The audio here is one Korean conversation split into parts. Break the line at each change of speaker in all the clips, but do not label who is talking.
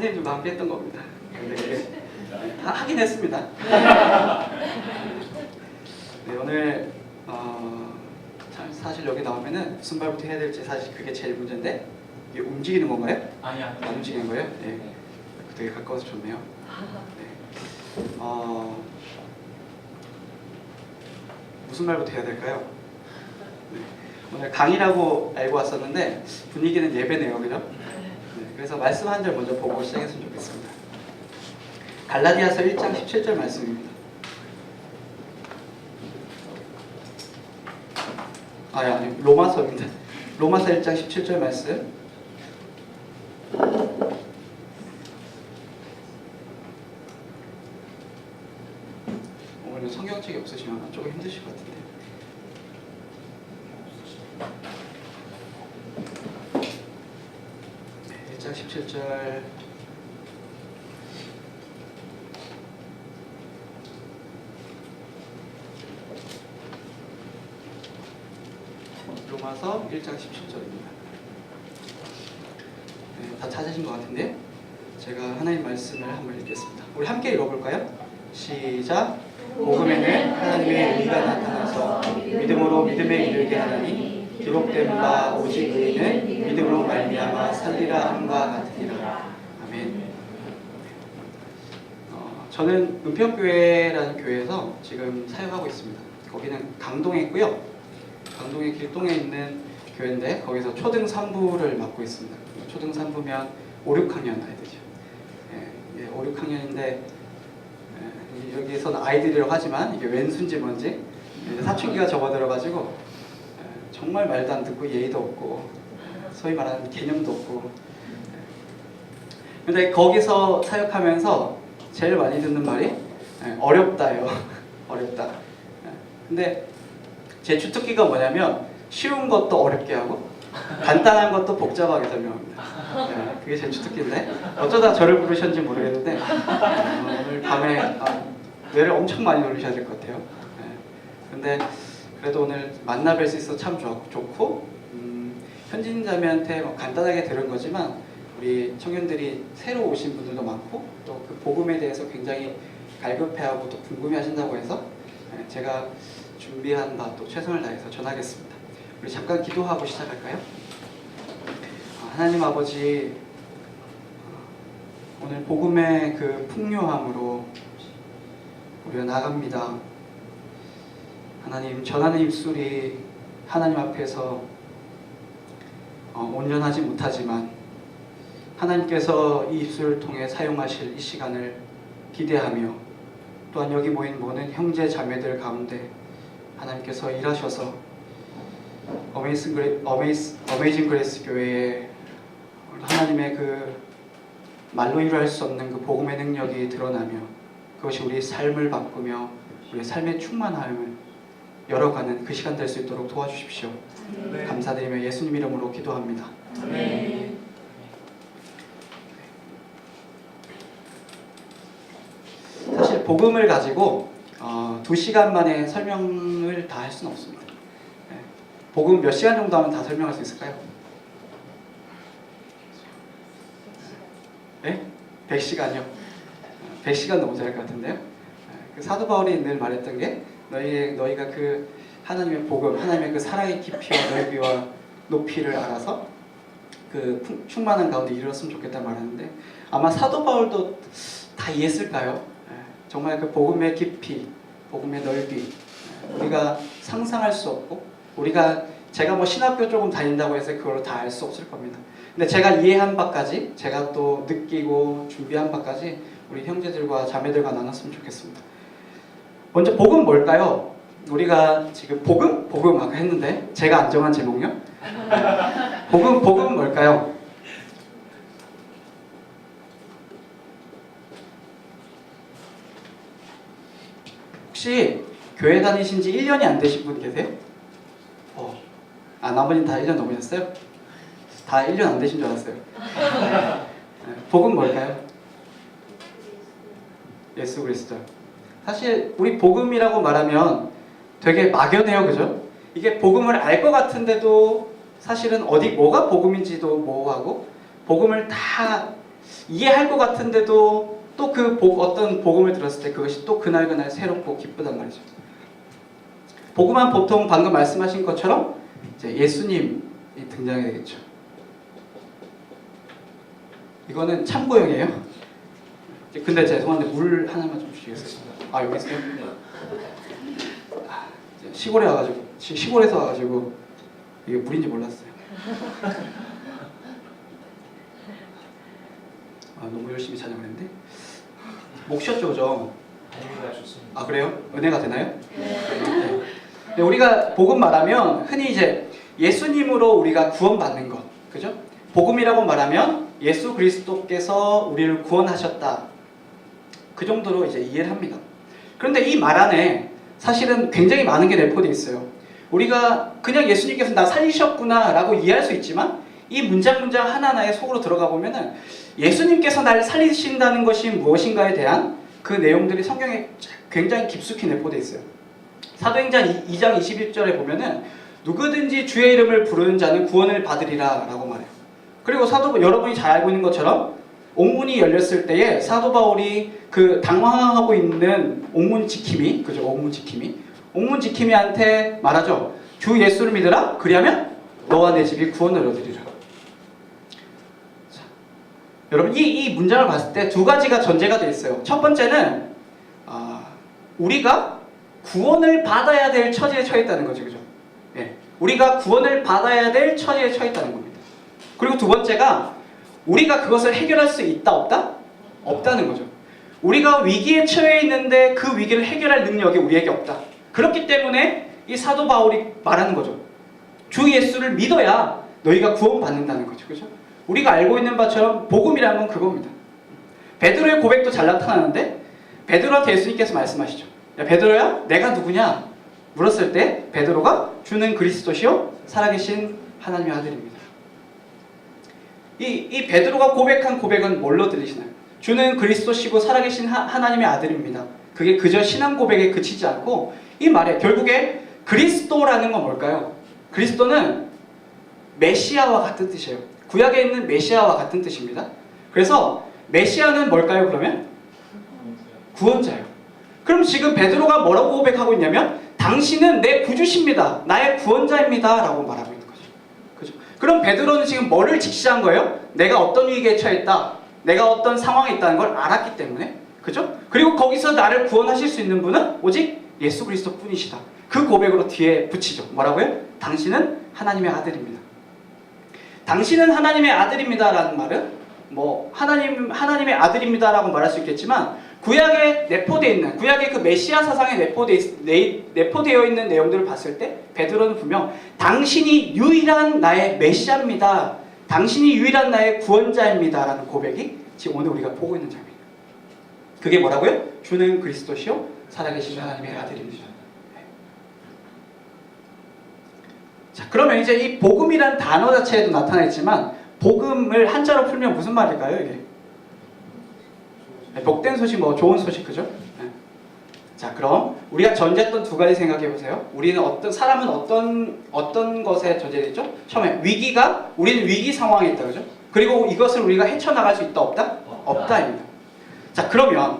선생님들과 함께 했던 겁니다. 근데 하긴 했습니다. 네, 오늘 사실 여기 나오면은 무슨 말부터 해야 될지 사실 그게 제일 문제인데, 이게 움직이는 건가요?
아니요.
안 움직이는 거예요? 네. 되게 가까워서 좋네요. 네. 무슨 말부터 해야 될까요? 네. 오늘 강의라고 알고 왔었는데 분위기는 예배네요, 그죠? 네. 그래서 말씀 한 절 먼저 보고 시작했으면 좋겠습니다. 갈라디아서 1장 17절 말씀입니다. 아니, 로마서입니다. 로마서 1장 17절 말씀. 오늘 성경책이 없으시면 조금 힘드실 것 같은데. 네, 1장 17절. 로마서 1장 17절입니다. 네, 다 찾으신 것 같은데 제가 하나님 말씀을 한번 읽겠습니다. 우리 함께 읽어볼까요? 시작. 복음에는 하나님의 의가 나타나서 믿음으로 믿음에 이르게 하나니 기록된 바 오직 의인은 믿음으로 말미암아 살리라 함과 같으니라. 아멘. 저는 은평교회라는 교회에서 지금 사역하고 있습니다. 거기는 강동에 있고요. 강동의 길동에 있는 교회인데 거기서 초등 3부를 맡고 있습니다. 초등 3부면 5, 6학년 아이들이죠. 5, 6학년인데 여기서는 아이들이라고 하지만 이게 왼수인지 뭔지 사춘기가 접어들어가지고 정말 말도 안 듣고 예의도 없고 소위 말하는 개념도 없고. 근데 거기서 사역하면서 제일 많이 듣는 말이 어렵다요. 어렵다. 근데 제 주특기가 뭐냐면 쉬운 것도 어렵게 하고 간단한 것도 복잡하게 설명합니다. 그게 제 주특기인데 어쩌다 저를 부르셨는지 모르겠는데 오늘 밤에 뇌를 엄청 많이 돌리셔야 될 것 같아요. 근데 그래도 오늘 만나 뵐 수 있어서 참 좋고 현진자매한테 간단하게 들은 거지만 우리 청년들이 새로 오신 분들도 많고 또 그 복음에 대해서 굉장히 갈급해하고 또 궁금해하신다고 해서 제가 준비한 바 또 최선을 다해서 전하겠습니다. 우리 잠깐 기도하고 시작할까요? 하나님 아버지, 오늘 복음의 그 풍요함으로 우리가 나갑니다. 하나님, 전하는 입술이 하나님 앞에서 온전하지 못하지만 하나님께서 이 입술을 통해 사용하실 이 시간을 기대하며 또한 여기 모인 모든 형제 자매들 가운데 하나님께서 일하셔서 어메이징 그레이스 교회에 하나님의 그 말로 이루할 수 없는 그 복음의 능력이 드러나며 그것이 우리 삶을 바꾸며 우리 삶의 충만함을 열어가는 그 시간 될 수 있도록 도와주십시오. 네. 감사드리며 예수님 이름으로 기도합니다. 네. 사실 복음을 가지고 2시간 만에 설명을 다 할 수는 없습니다. 복음 몇 시간 정도 하면 다 설명할 수 있을까요? 네? 100시간이요? 100시간도 모자랄 것 같은데요? 그 사도 바울이 늘 말했던 게 너희가 그 하나님의 복음, 하나님의 그 사랑의 깊이와 넓이와 높이를 알아서 그 충만한 가운데 이루었으면 좋겠다 말하는데 아마 사도 바울도 다 이해했을까요? 정말 그 복음의 깊이, 복음의 넓이 우리가 상상할 수 없고 제가 신학교 조금 다닌다고 해서 그걸로 다 알 수 없을 겁니다. 근데 제가 이해한 바까지 제가 또 느끼고 준비한 바까지 우리 형제들과 자매들과 나눴으면 좋겠습니다. 먼저 복음 뭘까요? 우리가 지금 복음 아까 했는데 제가 안 정한 제목요? 복음 뭘까요? 혹시 교회 다니신 지 1년이 안 되신 분 계세요? 나머지는 다 1년 넘으셨어요? 다 1년 안 되신 줄 알았어요. 복음 뭘까요? 예수 그리스도. 사실 우리 복음이라고 말하면 되게 막연해요, 그죠? 이게 복음을 알 것 같은데도 사실은 뭐가 복음인지도 모호하고 복음을 다 이해할 것 같은데도 또 그 어떤 복음을 들었을 때 그것이 또 그날 새롭고 기쁘단 말이죠. 복음은 보통 방금 말씀하신 것처럼 이제 예수님이 등장해야 되겠죠. 이거는 참고용이에요. 근데 죄송한데 물 하나만 좀 주시겠어요? 아, 여기 있어요? 시골에서 와가지고 이게 물인지 몰랐어요. 너무 열심히 찬양을 했는데 목 쉬었죠, 그죠? 아, 그래요? 은혜가 되나요? 네. 우리가 복음 말하면 흔히 이제 예수님으로 우리가 구원받는 것, 그죠? 복음이라고 말하면 예수 그리스도께서 우리를 구원하셨다, 그 정도로 이제 이해를 합니다. 그런데 이 말 안에 사실은 굉장히 많은 게 내포되어 있어요. 우리가 그냥 예수님께서 나 살리셨구나 라고 이해할 수 있지만 이 문장 하나하나에 속으로 들어가 보면은 예수님께서 날 살리신다는 것이 무엇인가에 대한 그 내용들이 성경에 굉장히 깊숙이 내포되어 있어요. 사도행전 2장 21절에 보면은 누구든지 주의 이름을 부르는 자는 구원을 받으리라 라고 말해요. 그리고 여러분이 잘 알고 있는 것처럼 옥문이 열렸을 때에 사도 바울이 그 당황하고 있는 옥문 지킴이한테 말하죠. 주 예수를 믿으라. 그리하면 너와 내 집이 구원을 얻으리라. 자, 여러분 이 문장을 봤을 때 두 가지가 전제가 되어 있어요. 첫 번째는 우리가 구원을 받아야 될 처지에 처해 있다는 거죠, 그죠? 예, 우리가 구원을 받아야 될 처지에 처해 있다는 겁니다. 그리고 두 번째가 우리가 그것을 해결할 수 있다 없다? 없다는 거죠. 우리가 위기에 처해 있는데 그 위기를 해결할 능력이 우리에게 없다. 그렇기 때문에 이 사도 바울이 말하는 거죠. 주 예수를 믿어야 너희가 구원받는다는 거죠. 그죠? 우리가 알고 있는 바처럼 복음이라는 건 그겁니다. 베드로의 고백도 잘 나타나는데 베드로한테 예수님께서 말씀하시죠. 야, 베드로야, 내가 누구냐? 물었을 때 베드로가 주는 그리스도시요 살아계신 하나님의 아들입니다. 이 베드로가 고백한 고백은 뭘로 들리시나요? 주는 그리스도시고 살아계신 하나님의 아들입니다. 그게 그저 신앙 고백에 그치지 않고 이 말에 결국에 그리스도라는 건 뭘까요? 그리스도는 메시아와 같은 뜻이에요. 구약에 있는 메시아와 같은 뜻입니다. 그래서 메시아는 뭘까요, 그러면? 구원자예요. 그럼 지금 베드로가 뭐라고 고백하고 있냐면 당신은 내 구주십니다. 나의 구원자입니다. 라고 말하고 있는 거죠. 그죠? 그럼 베드로는 지금 뭐를 직시한 거예요? 내가 어떤 위기에 처했다. 내가 어떤 상황에 있다는 걸 알았기 때문에. 그죠? 그리고 거기서 나를 구원하실 수 있는 분은 오직 예수 그리스도 뿐이시다. 그 고백으로 뒤에 붙이죠. 뭐라고요? 당신은 하나님의 아들입니다. 당신은 하나님의 아들입니다 라는 말은 하나님의 아들입니다라고 말할 수 있겠지만 구약에 내포되어 있는, 구약의 그 메시아 사상에 내포되어 있는 내용들을 봤을 때 베드로는 분명 당신이 유일한 나의 메시아입니다. 당신이 유일한 나의 구원자입니다 라는 고백이 지금 오늘 우리가 보고 있는 장면입니다. 그게 뭐라고요? 주는 그리스도시요 살아계신 하나님의 아들입니다. 자, 그러면 이제 이 복음이란 단어 자체에도 나타나 있지만 복음을 한자로 풀면 무슨 말일까요, 이게? 네, 복된 소식, 좋은 소식, 그죠? 네. 자, 그럼 우리가 전제했던 두 가지 생각해 보세요. 사람은 어떤 것에 전제되어 있죠? 처음에 우리는 위기 상황에 있다, 그죠? 그리고 이것을 우리가 헤쳐나갈 수 있다, 없다? 없다입니다. 자, 그러면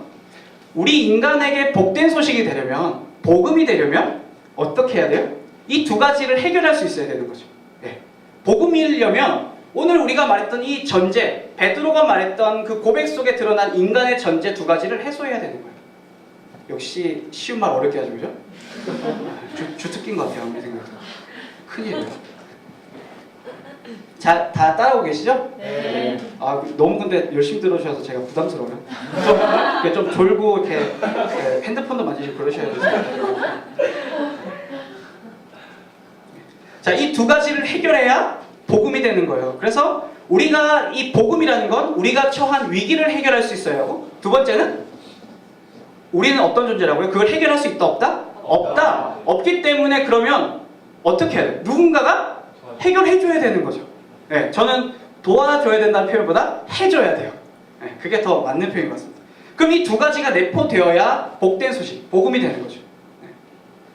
우리 인간에게 복된 소식이 되려면, 복음이 되려면 어떻게 해야 돼요? 이 두 가지를 해결할 수 있어야 되는 거죠. 네. 복음이려면 오늘 우리가 말했던 이 전제, 베드로가 말했던 그 고백 속에 드러난 인간의 전제 두 가지를 해소해야 되는 거예요. 역시 쉬운 말 어렵게 하죠, 그죠? 주특기인 것 같아요, 아무리 생각해도. 큰일이에요. 자, 다 따라오고 계시죠?
네.
너무 근데 열심히 들어주셔서 제가 부담스러워요. 좀 졸고 이렇게 핸드폰도 만지시고 그러셔야 돼요. 자, 이 두 가지를 해결해야 복음이 되는 거예요. 그래서 우리가 이 복음이라는 건 우리가 처한 위기를 해결할 수 있어야 하고, 두 번째는 우리는 어떤 존재라고요? 그걸 해결할 수 있다 없다? 없다. 없기 때문에 그러면 어떻게 해야 돼요? 누군가가 해결해줘야 되는 거죠. 네, 저는 도와줘야 된다는 표현보다 해줘야 돼요. 네, 그게 더 맞는 표현인 것 같습니다. 그럼 이 두 가지가 내포되어야 복된 소식, 복음이 되는 거죠. 네.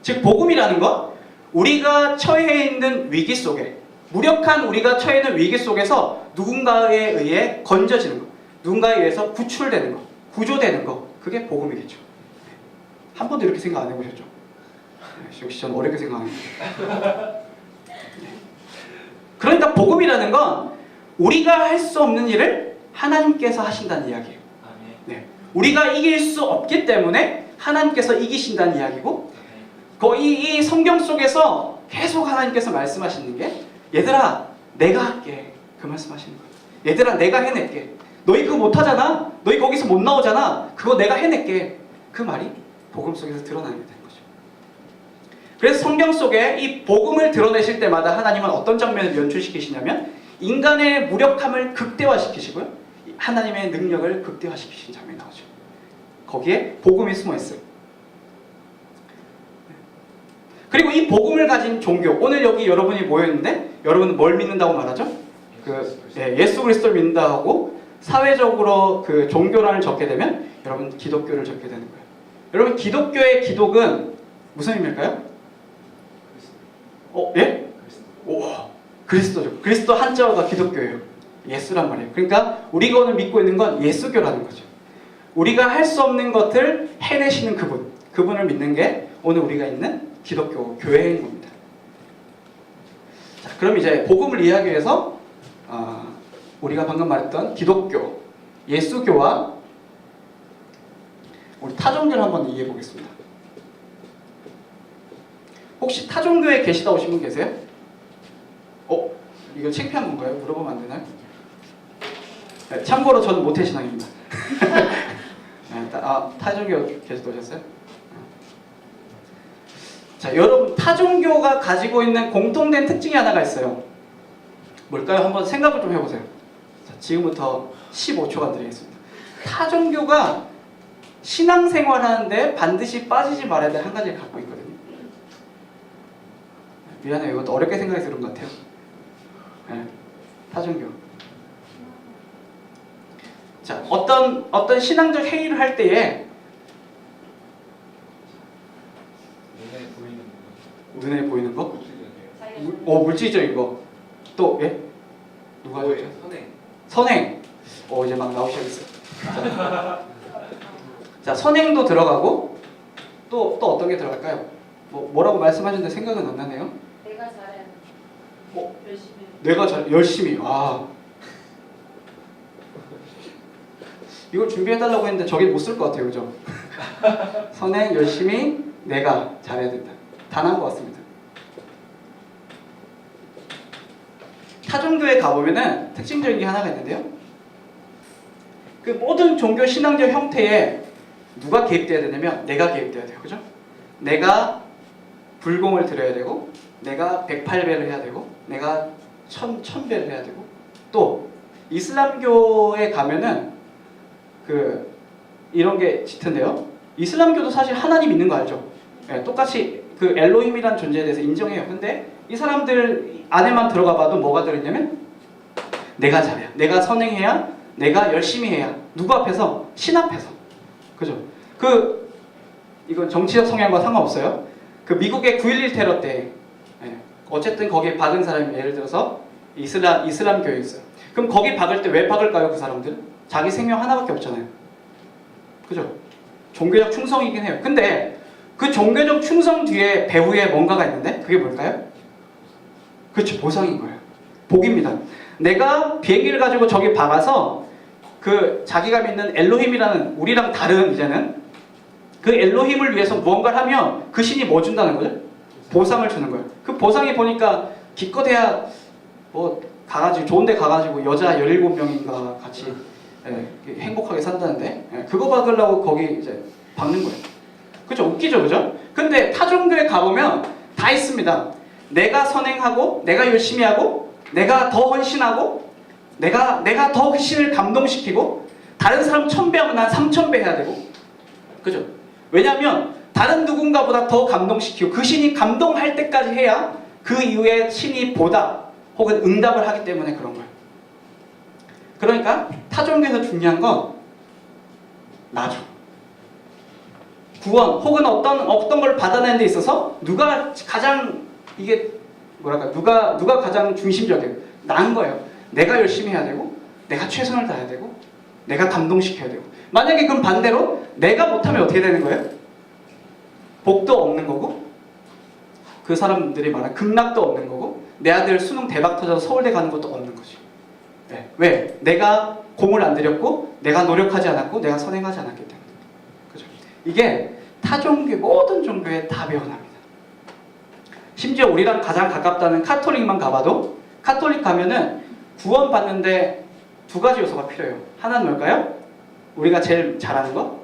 즉 복음이라는 건 우리가 처해 있는 위기 속에, 무력한 우리가 처해 있는 위기 속에서 누군가에 의해 건져지는 것, 누군가에 의해서 구출되는 거, 구조되는 거, 그게 복음이겠죠. 한 번도 이렇게 생각 안 해보셨죠? 역시 저는 어렵게 생각합니다. 그러니까 복음이라는 건 우리가 할 수 없는 일을 하나님께서 하신다는 이야기예요. 네. 우리가 이길 수 없기 때문에 하나님께서 이기신다는 이야기고, 이 성경 속에서 계속 하나님께서 말씀하시는 게 얘들아 내가 할게, 그 말씀하시는 거예요. 얘들아 내가 해낼게. 너희 그거 못하잖아? 너희 거기서 못 나오잖아? 그거 내가 해낼게. 그 말이 복음 속에서 드러나게 되는 거죠. 그래서 성경 속에 이 복음을 드러내실 때마다 하나님은 어떤 장면을 연출시키시냐면 인간의 무력함을 극대화시키시고요, 하나님의 능력을 극대화시키시는 장면이 나오죠. 거기에 복음이 숨어있어요. 그리고 이 복음을 가진 종교, 오늘 여기 여러분이 모여있는데 여러분은 뭘 믿는다고 말하죠? 예수 그리스도를 믿는다고 하고, 사회적으로 그 종교란을 적게 되면 여러분 기독교를 적게 되는 거예요. 여러분 기독교의 기독은 무슨 의미일까요? 예? 그리스도죠. 그리스도 한자어가 기독교예요. 예수란 말이에요. 그러니까 우리가 오늘 믿고 있는 건 예수교라는 거죠. 우리가 할 수 없는 것을 해내시는 그분을 믿는 게 오늘 우리가 있는 기독교 교회인 겁니다. 자, 그럼 이제 복음을 이해하기 위해서 우리가 방금 말했던 기독교, 예수교와 우리 타종교를 한번 이해해 보겠습니다. 혹시 타종교에 계시다 오신 분 계세요? 이거 창피한 건가요? 물어보면 안 되나요? 네, 참고로 저는 모태신앙입니다. 네, 타종교 계시다 오셨어요? 자, 여러분 타종교가 가지고 있는 공통된 특징이 하나가 있어요. 뭘까요? 한번 생각을 좀 해보세요. 자, 지금부터 15초간 드리겠습니다. 타종교가 신앙생활하는데 반드시 빠지지 말아야 될 한 가지를 갖고 있거든요. 미안해요. 이것도 어렵게 생각해서 그런 것 같아요. 네, 타종교. 자, 어떤 신앙적 행위를 할 때에 눈에 보이는 거? 물질적인 거. 또, 예? 누가 하셨죠? 선행. 이제 막 나오시겠어요. 자, 선행도 들어가고, 또 어떤 게 들어갈까요? 뭐라고 말씀하셨는데 생각은 안 나네요?
내가 잘해. 열심히.
내가 열심히. 이걸 준비해달라고 했는데 저게 못 쓸 것 같아요. 그죠? 선행, 열심히, 내가 잘해야 된다. 단한 것 같습니다. 타종교에 가보면은 특징적인 게 하나가 있는데요. 그 모든 종교 신앙적 형태에 누가 개입돼야 되냐면 내가 개입돼야 돼요. 그죠? 내가 불공을 드려야 되고, 내가 108배를 해야 되고, 내가 1000배를 해야 되고, 또 이슬람교에 가면은 이런 게 짙은데요. 이슬람교도 사실 하나님 있는 거 알죠? 네, 똑같이 그 엘로힘이라는 존재에 대해서 인정해요. 근데 이 사람들 안에만 들어가 봐도 뭐가 들어있냐면 내가 잘해야, 내가 선행해야, 내가 열심히 해야. 누구 앞에서? 신 앞에서. 그죠? 이건 정치적 성향과 상관없어요. 미국의 9.11 테러 때 어쨌든 거기에 박은 사람이 예를 들어서 이슬람교에 있어요. 그럼 거기 박을 때 왜 박을까요? 그 사람들? 자기 생명 하나밖에 없잖아요. 그죠? 종교적 충성이긴 해요. 근데 그 종교적 충성 뒤에 배후에 뭔가가 있는데 그게 뭘까요? 그렇죠. 보상인 거예요. 복입니다. 내가 비행기를 가지고 저기 박아서 자기가 믿는 엘로힘이라는 우리랑 다른 이제는 그 엘로힘을 위해서 무언가를 하면 그 신이 뭐 준다는 거죠? 보상을 주는 거예요. 그 보상이 보니까 기껏해야 가가지고 좋은 데 가가지고 여자 17명인가 같이 행복하게 산다는데 그거 받으려고 거기 이제 박는 거예요. 그죠? 웃기죠, 그죠? 근데 타종교에 가보면 다 있습니다. 내가 선행하고, 내가 열심히 하고, 내가 더 헌신하고, 내가 더 그 신을 감동시키고, 다른 사람 1000배 하면 난 3000배 해야 되고, 그죠? 왜냐하면 다른 누군가보다 더 감동시키고 그 신이 감동할 때까지 해야 그 이후에 신이 보다 혹은 응답을 하기 때문에 그런 거예요. 그러니까 타종교에서 중요한 건 나죠. 구원 혹은 어떤 걸 받아내는 데 있어서 누가 가장 누가 가장 중심적이에요? 나인 거예요. 내가 열심히 해야 되고, 내가 최선을 다해야 되고, 내가 감동시켜야 되고. 만약에 그럼 반대로 내가 못하면 어떻게 되는 거예요? 복도 없는 거고, 그 사람들이 말하는 극락도 없는 거고, 내 아들 수능 대박 터져서 서울대 가는 것도 없는 거지. 네. 왜? 내가 공을 안 들였고, 내가 노력하지 않았고, 내가 선행하지 않았기 때문에. 그죠? 이게 타종교, 모든 종교에 다 배어납니다. 심지어 우리랑 가장 가깝다는 카톨릭만 가봐도, 카톨릭 가면은 구원 받는데 두 가지 요소가 필요해요. 하나는 뭘까요? 우리가 제일 잘하는 거?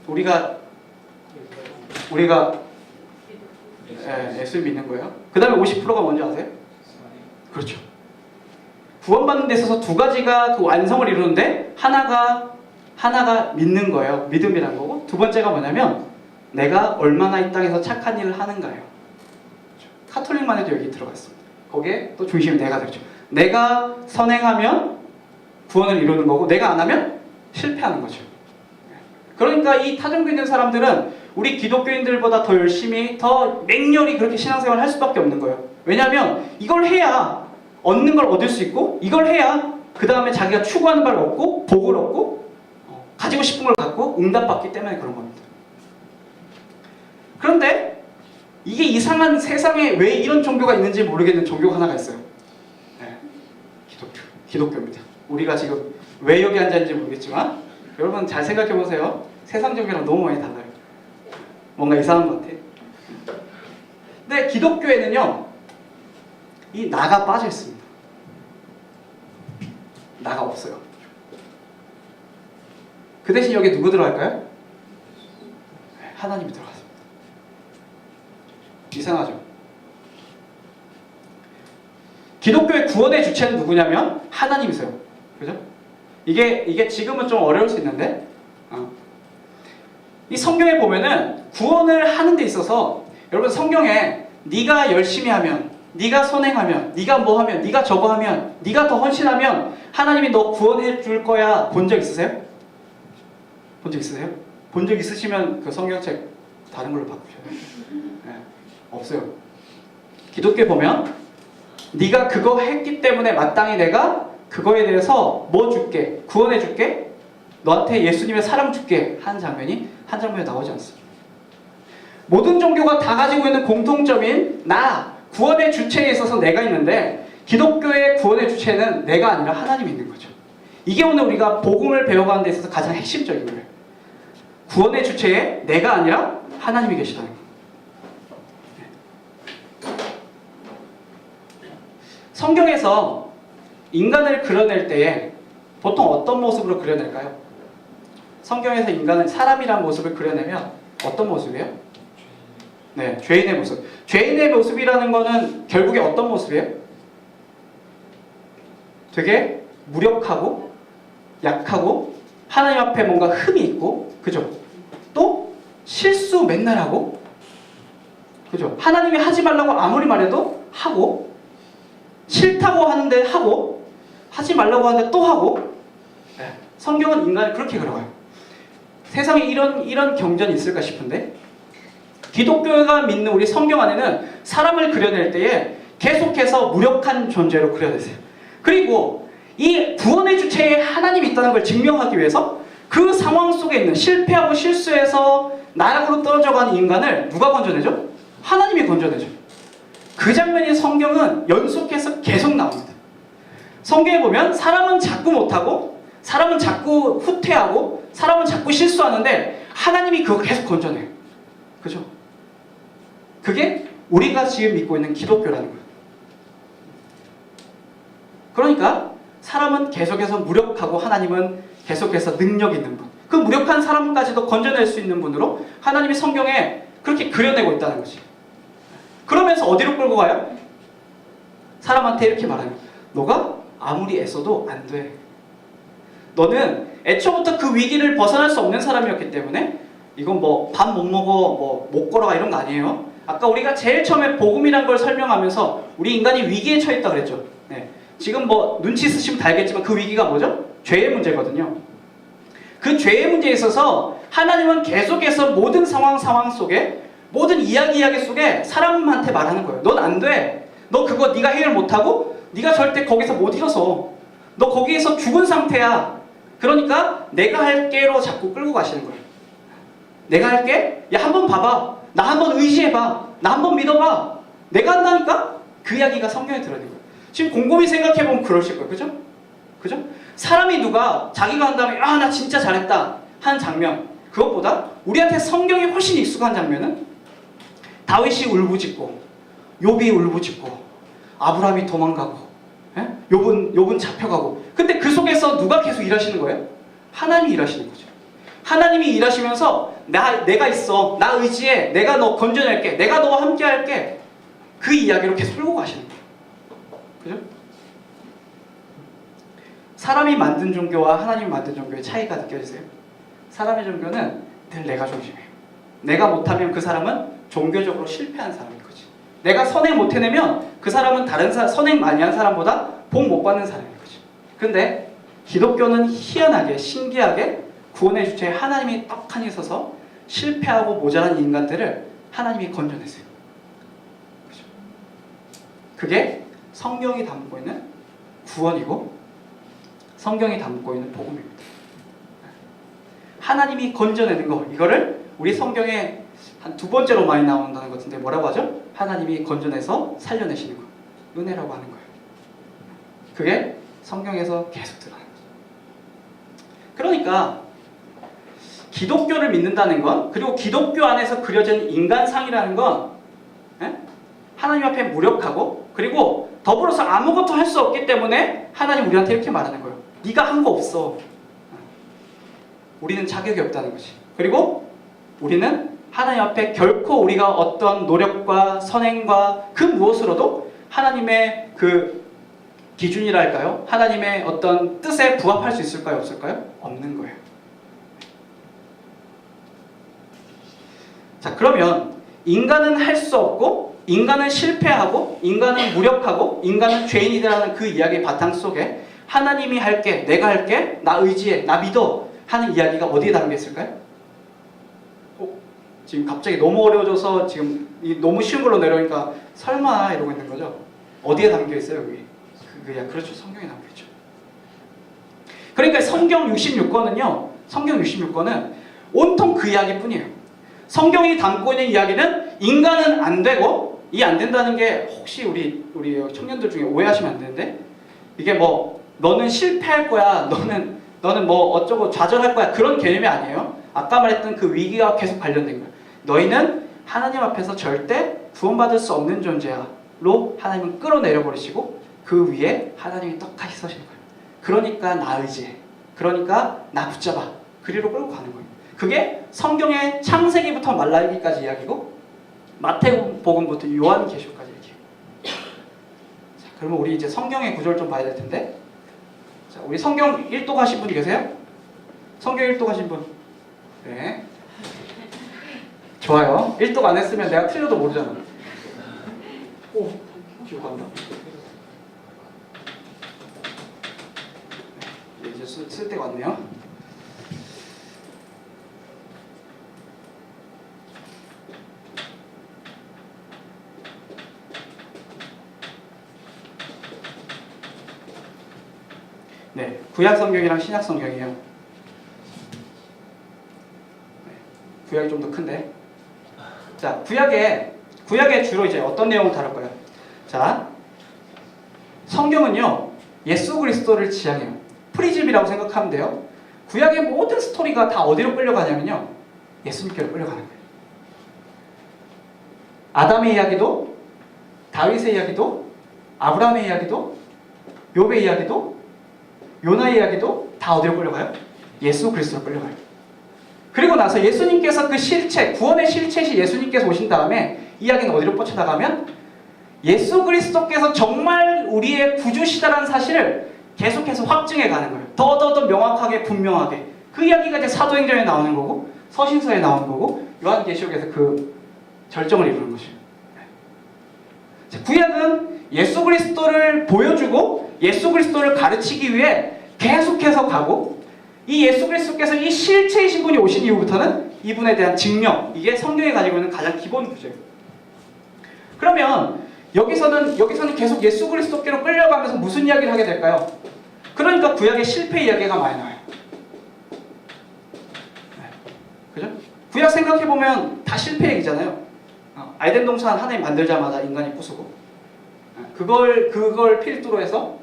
우리가 예수 믿는 거예요. 그 다음에 50%가 뭔지 아세요? 그렇죠. 구원받는 데 있어서 두 가지가 그 완성을 이루는데 하나가 믿는 거예요. 믿음이라는 거고, 두 번째가 뭐냐면 내가 얼마나 이 땅에서 착한 일을 하는가예요. 카톨릭만 해도 여기 들어갔습니다. 거기에 또 중심이 내가 되죠. 내가 선행하면 구원을 이루는 거고, 내가 안 하면 실패하는 거죠. 그러니까 이 타종교 있는 사람들은 우리 기독교인들보다 더 열심히, 더 맹렬히 그렇게 신앙생활을 할 수밖에 없는 거예요. 왜냐하면 이걸 해야 얻는 걸 얻을 수 있고, 이걸 해야 그 다음에 자기가 추구하는 바를 얻고, 복을 얻고, 가지고 싶은 걸 갖고 응답받기 때문에 그런 겁니다. 그런데 이게 이상한, 세상에 왜 이런 종교가 있는지 모르겠는 종교가 하나가 있어요. 네, 기독교입니다. 우리가 지금 왜 여기 앉아있는지 모르겠지만 여러분 잘 생각해 보세요. 세상 종교랑 너무 많이 달라요. 뭔가 이상한 것 같아. 근데 기독교에는요, 이 나가 빠져 있습니다. 나가 없어요. 그 대신 여기 누구 들어갈까요? 하나님이 들어갔습니다. 이상하죠? 기독교의 구원의 주체는 누구냐면 하나님이세요. 그죠? 이게 지금은 좀 어려울 수 있는데, 이 성경에 보면은 구원을 하는 데 있어서, 여러분 성경에 네가 열심히 하면, 네가 선행하면, 네가 뭐 하면, 네가 저거 하면, 네가 더 헌신하면 하나님이 너 구원해 줄 거야 본 적 있으세요? 본 적 있으세요? 본 적 있으시면 그 성경책 다른 걸로 바꾸셔야 돼요. 네, 없어요. 기독교에 보면 네가 그거 했기 때문에 마땅히 내가 그거에 대해서 뭐 줄게, 구원해 줄게, 너한테 예수님의 사랑 줄게 하는 장면이 한 장면에 나오지 않습니다. 모든 종교가 다 가지고 있는 공통점인 구원의 주체에 있어서 내가 있는데, 기독교의 구원의 주체는 내가 아니라 하나님이 있는 거죠. 이게 오늘 우리가 복음을 배워가는 데 있어서 가장 핵심적인 거예요. 구원의 주체에 내가 아니라 하나님이 계시다는 거예요. 성경에서 인간을 그려낼 때에 보통 어떤 모습으로 그려낼까요? 성경에서 인간은 사람이란 모습을 그려내면 어떤 모습이에요? 네, 죄인의 모습. 죄인의 모습이라는 거는 결국에 어떤 모습이에요? 되게 무력하고 약하고 하나님 앞에 뭔가 흠이 있고, 그죠? 또 실수 맨날 하고, 그죠? 하나님이 하지 말라고 아무리 말해도 하고, 싫다고 하는데 하고, 하지 말라고 하는데 또 하고. 네, 성경은 인간을 그렇게 그려가요. 세상에 이런 경전이 있을까 싶은데, 기독교가 믿는 우리 성경 안에는 사람을 그려낼 때에 계속해서 무력한 존재로 그려내세요. 그리고 이 구원의 주체에 하나님이 있다는 걸 증명하기 위해서 그 상황 속에 있는, 실패하고 실수해서 나락으로 떨어져가는 인간을 누가 건져내죠? 하나님이 건져내죠. 그 장면이 성경은 연속해서 계속 나옵니다. 성경에 보면 사람은 자꾸 못하고, 사람은 자꾸 후퇴하고, 사람은 자꾸 실수하는데 하나님이 그걸 계속 건져내요. 그죠? 그게 우리가 지금 믿고 있는 기독교라는 거예요. 그러니까 사람은 계속해서 무력하고 하나님은 계속해서 능력 있는 분. 그 무력한 사람까지도 건져낼 수 있는 분으로 하나님이 성경에 그렇게 그려내고 있다는 거지. 그러면서 어디로 끌고 가요? 사람한테 이렇게 말하는 거예요. 너가 아무리 애써도 안 돼. 너는 애초부터 그 위기를 벗어날 수 없는 사람이었기 때문에, 이건 뭐 밥 못 먹어, 뭐 못 걸어가 이런 거 아니에요. 아까 우리가 제일 처음에 복음이란 걸 설명하면서 우리 인간이 위기에 처했다 그랬죠. 네. 지금 뭐 눈치 쓰시면 다 알겠지만 그 위기가 뭐죠? 죄의 문제거든요. 그 죄의 문제에 있어서 하나님은 계속해서 모든 상황 속에, 모든 이야기 속에 사람한테 말하는 거예요. 넌 안 돼. 너 그거 네가 해결 못하고 네가 절대 거기서 못 일어서. 너 거기에서 죽은 상태야. 그러니까 내가 할게로 자꾸 끌고 가시는 거예요. 내가 할게? 야, 한번 봐봐. 나 한번 의지해봐. 나 한번 믿어봐. 내가 한다니까? 그 이야기가 성경에 들어있는 거예요. 지금 곰곰이 생각해보면 그러실 거예요. 그죠? 그죠? 사람이 누가 자기가 한 다음에 아, 나 진짜 잘했다 한 장면, 그것보다 우리한테 성경이 훨씬 익숙한 장면은 다윗이 울부짖고 욥이 울부짖고 아브라함이 도망가고 욥은 잡혀가고. 근데 그 속에서 누가 계속 일하시는 거예요? 하나님이 일하시는 거죠. 하나님이 일하시면서 내가 있어. 나 의지해. 내가 너 건져낼게. 내가 너와 함께 할게. 그 이야기로 계속 끌고 가시는 거예요. 그죠? 사람이 만든 종교와 하나님이 만든 종교의 차이가 느껴지세요? 사람의 종교는 늘 내가 중심이에요. 내가 못하면 그 사람은 종교적으로 실패한 사람인 거지. 내가 선행 못 해내면 그 사람은 다른 선행 많이 한 사람보다 복 못 받는 사람인 거지. 근데 기독교는 희한하게, 신기하게 구원의 주체에 하나님이 떡하니 서서 실패하고 모자란 인간들을 하나님이 건져내세요. 그죠? 그게 성경이 담고 있는 구원이고 성경이 담고 있는 복음입니다. 하나님이 건져내는 거, 이거를 우리 성경에 한 두 번째로 많이 나온다는 것 같은데 뭐라고 하죠? 하나님이 건져내서 살려내시는 거, 은혜라고 하는 거예요. 그게 성경에서 계속 드러나는 거죠. 그러니까 기독교를 믿는다는 건, 그리고 기독교 안에서 그려진 인간상이라는 건 하나님 앞에 무력하고, 그리고 더불어서 아무것도 할 수 없기 때문에 하나님 우리한테 이렇게 말하는 거예요. 네가 한 거 없어. 우리는 자격이 없다는 거지. 그리고 우리는 하나님 앞에 결코 우리가 어떤 노력과 선행과 그 무엇으로도 하나님의 그 기준이랄까요? 하나님의 어떤 뜻에 부합할 수 있을까요? 없을까요? 없는 거예요. 자, 그러면 인간은 할 수 없고, 인간은 실패하고, 인간은 무력하고, 인간은 죄인이라는 그 이야기의 바탕 속에 하나님이 할게, 내가 할게, 나 의지해, 나 믿어 하는 이야기가 어디에 담겨 있을까요? 지금 갑자기 너무 어려워져서 지금 너무 쉬운 걸로 내려오니까 설마 이러고 있는 거죠? 어디에 담겨 있어요, 여기? 그렇죠. 성경에 담겨 있죠. 그러니까 성경 66권은요, 성경 66권은 온통 그 이야기뿐이에요. 성경이 담고 있는 이야기는 인간은 안 되고, 이 안 된다는 게 혹시 우리 청년들 중에 오해하시면 안 되는데, 이게 뭐 너는 실패할 거야, 너는 뭐 어쩌고 좌절할 거야, 그런 개념이 아니에요. 아까 말했던 그 위기가 계속 관련된 거예요. 너희는 하나님 앞에서 절대 구원받을 수 없는 존재야로 하나님은 끌어내려 버리시고 그 위에 하나님이 떡하니 서시는 거예요. 그러니까 나 의지해. 그러니까 나 붙잡아. 그리로 끌고 가는 거예요. 그게 성경의 창세기부터 말라기까지 이야기고 마태복음부터 요한계시록까지 이야기해요. 자, 그러면 우리 이제 성경의 구조를 좀 봐야 될 텐데, 자, 우리 성경 1도 가신 분 계세요? 성경 1도 가신 분? 네. 좋아요. 1도 안 했으면 내가 틀려도 모르잖아. 오, 뒤로 간다. 네, 이제 쓸 때가 왔네요. 네, 구약 성경이랑 신약 성경이에요. 네, 구약이 좀 더 큰데. 자, 구약에 주로 이제 어떤 내용을 다룰까요? 자, 성경은요, 예수 그리스도를 지향해요. 프리즘이라고 생각하면 돼요. 구약의 모든 스토리가 다 어디로 끌려가냐면요, 예수님께로 끌려가는 거예요. 아담의 이야기도, 다윗의 이야기도, 아브라함의 이야기도, 욥의 이야기도, 요나의 이야기도 다 어디로 끌려가요? 예수 그리스도로 끌려가요. 그리고 나서 예수님께서 그 실체, 구원의 실체시 예수님께서 오신 다음에 이야기는 어디로 뻗쳐나가면 예수 그리스도께서 정말 우리의 구주시다라는 사실을 계속해서 확증해 가는 거예요. 더 명확하게, 분명하게. 그 이야기가 이제 사도행전에 나오는 거고, 서신서에 나오는 거고, 요한계시록에서 그 절정을 이루는 것이에요. 구약은 예수 그리스도를 보여주고 예수 그리스도를 가르치기 위해 계속해서 가고, 이 예수 그리스도께서 이 실체이신 분이 오신 이후부터는 이분에 대한 증명, 이게 성경이 가지고 있는 가장 기본 구조예요. 그러면 여기서는 계속 예수 그리스도께로 끌려가면서 무슨 이야기를 하게 될까요? 그러니까 구약에 실패 이야기가 많이 나와요. 네. 그죠? 구약 생각해보면 다 실패 얘기잖아요. 아이덴 동산 하나님 만들자마자 인간이 부수고, 그걸 필두로 해서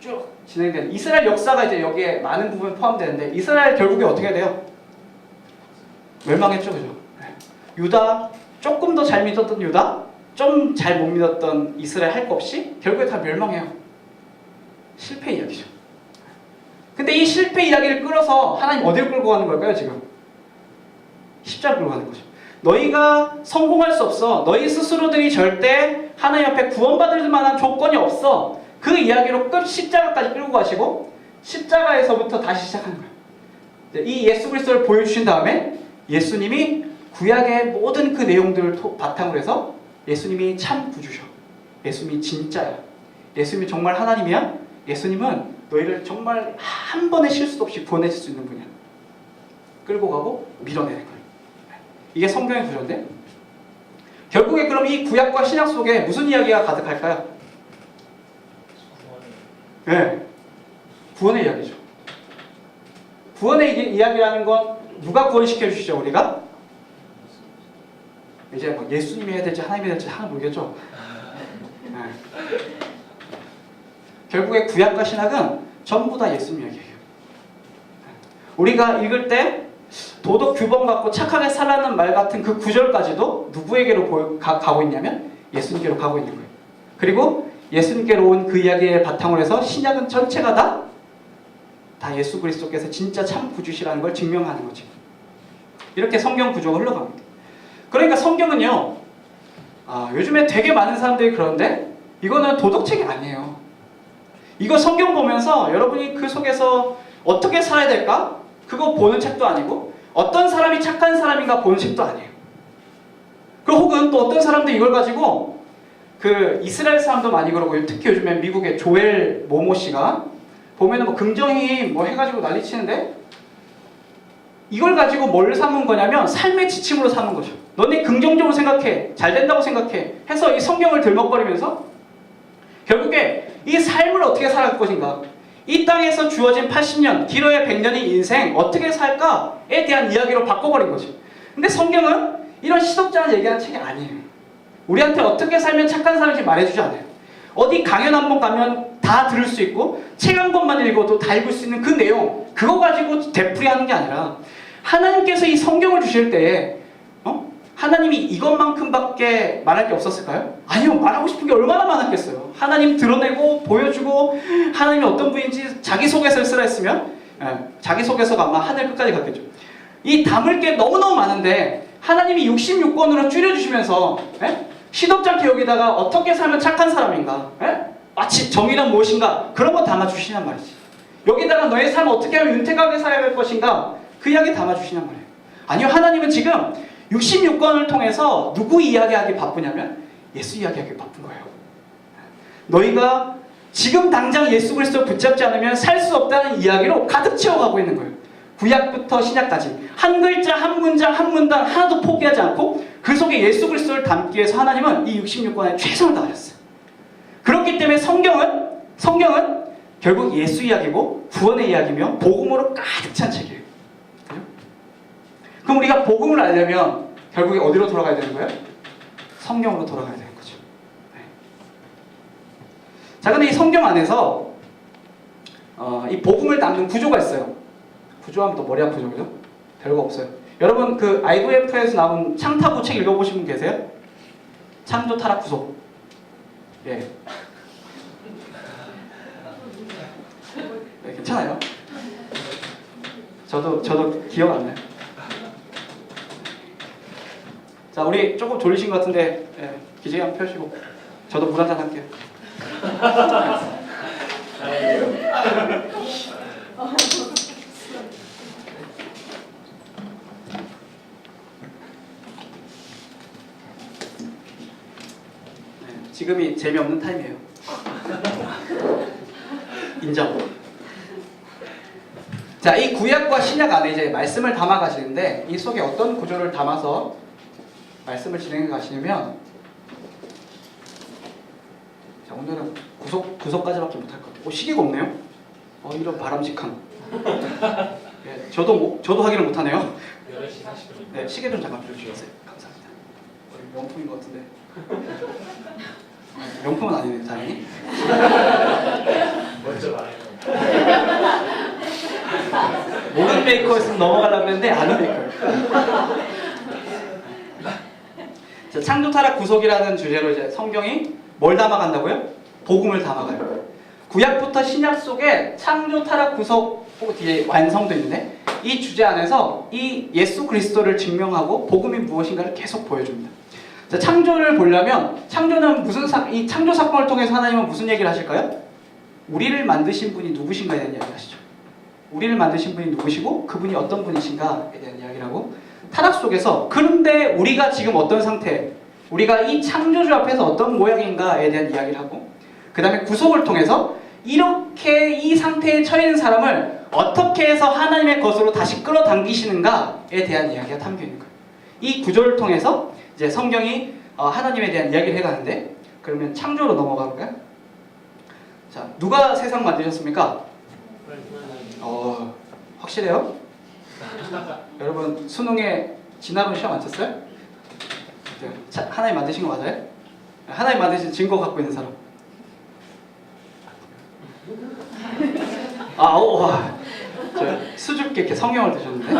쭉 진행되는 이스라엘 역사가 이제 여기에 많은 부분이 포함되는데, 이스라엘 결국에 어떻게 돼요? 멸망했죠, 그죠? 유다, 조금 더 잘 믿었던 유다, 좀 잘 못 믿었던 이스라엘 할 거 없이 결국에 다 멸망해요. 실패 이야기죠. 근데 이 실패 이야기를 끌어서 하나님 어디로 끌고 가는 걸까요, 지금? 십자가로 끌고 가는 거죠. 너희가 성공할 수 없어. 너희 스스로들이 절대 하나님 앞에 구원받을 만한 조건이 없어. 그 이야기로 끝 십자가까지 끌고 가시고, 십자가에서부터 다시 시작하는 거예요. 이 예수 그리스도를 보여주신 다음에 예수님이 구약의 모든 그 내용들을 바탕으로 해서 예수님이 참 구주셔. 예수님이 진짜야. 예수님이 정말 하나님이야. 예수님은 너희를 정말 한 번의 실수도 없이 구원해줄 수 있는 분이야. 끌고 가고 밀어내는 거예요. 이게 성경의 구조인데, 결국에 그럼 이 구약과 신약 속에 무슨 이야기가 가득할까요? 네, 구원의 이야기죠. 구원의 이야기라는 건 누가 구원시켜 주시죠? 우리가? 이제 뭐 예수님이 해야 될지 하나님이 해야 될지 하나 모르겠죠. 네. 결국에 구약과 신약은 전부 다 예수님 이야기예요. 우리가 읽을 때 도덕 규범 갖고 착하게 살라는 말 같은 그 구절까지도 누구에게로 가고 있냐면 예수님께로 가고 있는 거예요. 그리고 예수님께로 온 그 이야기를 바탕으로 해서 신약은 전체가 다 예수 그리스도께서 진짜 참 구주시라는 걸 증명하는 거죠. 이렇게 성경 구조가 흘러갑니다. 그러니까 성경은요, 요즘에 되게 많은 사람들이 그러는데 이거는 도덕책이 아니에요. 이거 성경 보면서 여러분이 그 속에서 어떻게 살아야 될까? 그거 보는 책도 아니고, 어떤 사람이 착한 사람인가 보는 책도 아니에요. 그 혹은 또 어떤 사람도 이걸 가지고, 그 이스라엘 사람도 많이 그러고, 특히 요즘에 미국의 조엘 모모 씨가 보면은 뭐 긍정이 뭐 해가지고 난리치는데, 이걸 가지고 뭘 삼은 거냐면 삶의 지침으로 삼은 거죠. 너네 긍정적으로 생각해, 잘 된다고 생각해 해서 이 성경을 들먹거리면서 결국에 이 삶을 어떻게 살아갈 것인가, 이 땅에서 주어진 80년, 길어야 100년의 인생 어떻게 살까에 대한 이야기로 바꿔버린 거죠. 근데 성경은 이런 시덥잖은 얘기하는 책이 아니에요. 우리한테 어떻게 살면 착한 사람인지 말해주지 않아요. 어디 강연 한 번 가면 다 들을 수 있고, 책 한 권만 읽어도 다 읽을 수 있는 그 내용, 그거 가지고 되풀이하는 게 아니라, 하나님께서 이 성경을 주실 때에 하나님이 이것만큼밖에 말할 게 없었을까요? 아니요, 말하고 싶은 게 얼마나 많았겠어요. 하나님 드러내고 보여주고, 하나님이 어떤 분인지 자기소개서를 쓰라 했으면 자기소개서가 아마 하늘 끝까지 갔겠죠. 이 담을 게 너무너무 많은데 하나님이 66권으로 줄여주시면서 시덥지 않게 여기다가 어떻게 살면 착한 사람인가, 마치 정의란 무엇인가, 그런 거 담아주시냔 말이지. 여기다가 너의 삶을 어떻게 하면 윤택하게 살아야 할 것인가, 그 이야기 담아주시냔 말이에요. 아니요, 하나님은 지금 66권을 통해서 누구 이야기하기 바쁘냐면 예수 이야기하기 바쁜 거예요. 너희가 지금 당장 예수 그리스도를 붙잡지 않으면 살 수 없다는 이야기로 가득 채워가고 있는 거예요. 구약부터 신약까지 한 글자 한 문장 한 문단 하나도 포기하지 않고 그 속에 예수 그리스도를 담기 위해서 하나님은 이 66권에 최선을 다하셨어요. 그렇기 때문에 성경은 결국 예수 이야기고 구원의 이야기며 복음으로 가득 찬 책이에요. 그럼 우리가 복음을 알려면 결국에 어디로 돌아가야 되는 거예요? 성경으로 돌아가야 되는 거죠. 네. 자, 근데 이 성경 안에서 이 복음을 담는 구조가 있어요. 구조하면 또 머리 아프죠, 그죠? 별거 없어요. 여러분 그 IVF에서 나온 창타구 책 읽어보신 분 계세요? 창조 타락 구속. 예. 네, 괜찮아요. 저도 기억 안 나요. 자, 우리 조금 졸리신 것 같은데 기저귀 한번 펴시고 저도 물 한잔 할게요. 지금이 재미없는 타임이에요. 인정. 자, 이 구약과 신약 안에 이제 말씀을 담아 가시는데 이 속에 어떤 구조를 담아서 말씀을 진행해 가시냐면, 자, 오늘은 구속까지밖에 못할 것 같아요. 시계가 없네요. 이런 바람직한. 예, 저도 확인을 못하네요.
8시 40분.
네, 시계 좀 잠깐 빌려주세요. 감사합니다. 명품인 것 같은데. 명품은 아니네, 다행히.
먼저 말해요.
모르는 베이커였으면 넘어가려고 했는데 아는 베이커. 자, 창조 타락 구속이라는 주제로 이제 성경이 뭘 담아간다고요? 복음을 담아가요. 구약부터 신약 속에 창조 타락 구속 뒤에 완성도 있는데 이 주제 안에서 이 예수 그리스도를 증명하고 복음이 무엇인가를 계속 보여줍니다. 자, 창조를 보려면 창조는 이 창조 사건을 통해서 하나님은 무슨 얘기를 하실까요? 우리를 만드신 분이 누구신가에 대한 이야기를 하시죠. 우리를 만드신 분이 누구시고 그분이 어떤 분이신가에 대한 이야기를 하고 타락 속에서 그런데 우리가 지금 어떤 상태, 우리가 이 창조주 앞에서 어떤 모양인가에 대한 이야기를 하고 그 다음에 구속을 통해서 이렇게 이 상태에 처해 있는 사람을 어떻게 해서 하나님의 것으로 다시 끌어당기시는가에 대한 이야기가 담겨 있는 거예요. 이 구조를 통해서 이제 성경이 하나님에 대한 이야기를 해가는데 그러면 창조로 넘어가 볼까요? 자, 누가 세상 만드셨습니까? 확실해요? 여러분 수능에 진화론 시험 안 쳤어요? 하나님 만드신 거 맞아요? 하나님 만드신 증거 갖고 있는 사람. 저 수줍게 이렇게 성경을 드셨는데.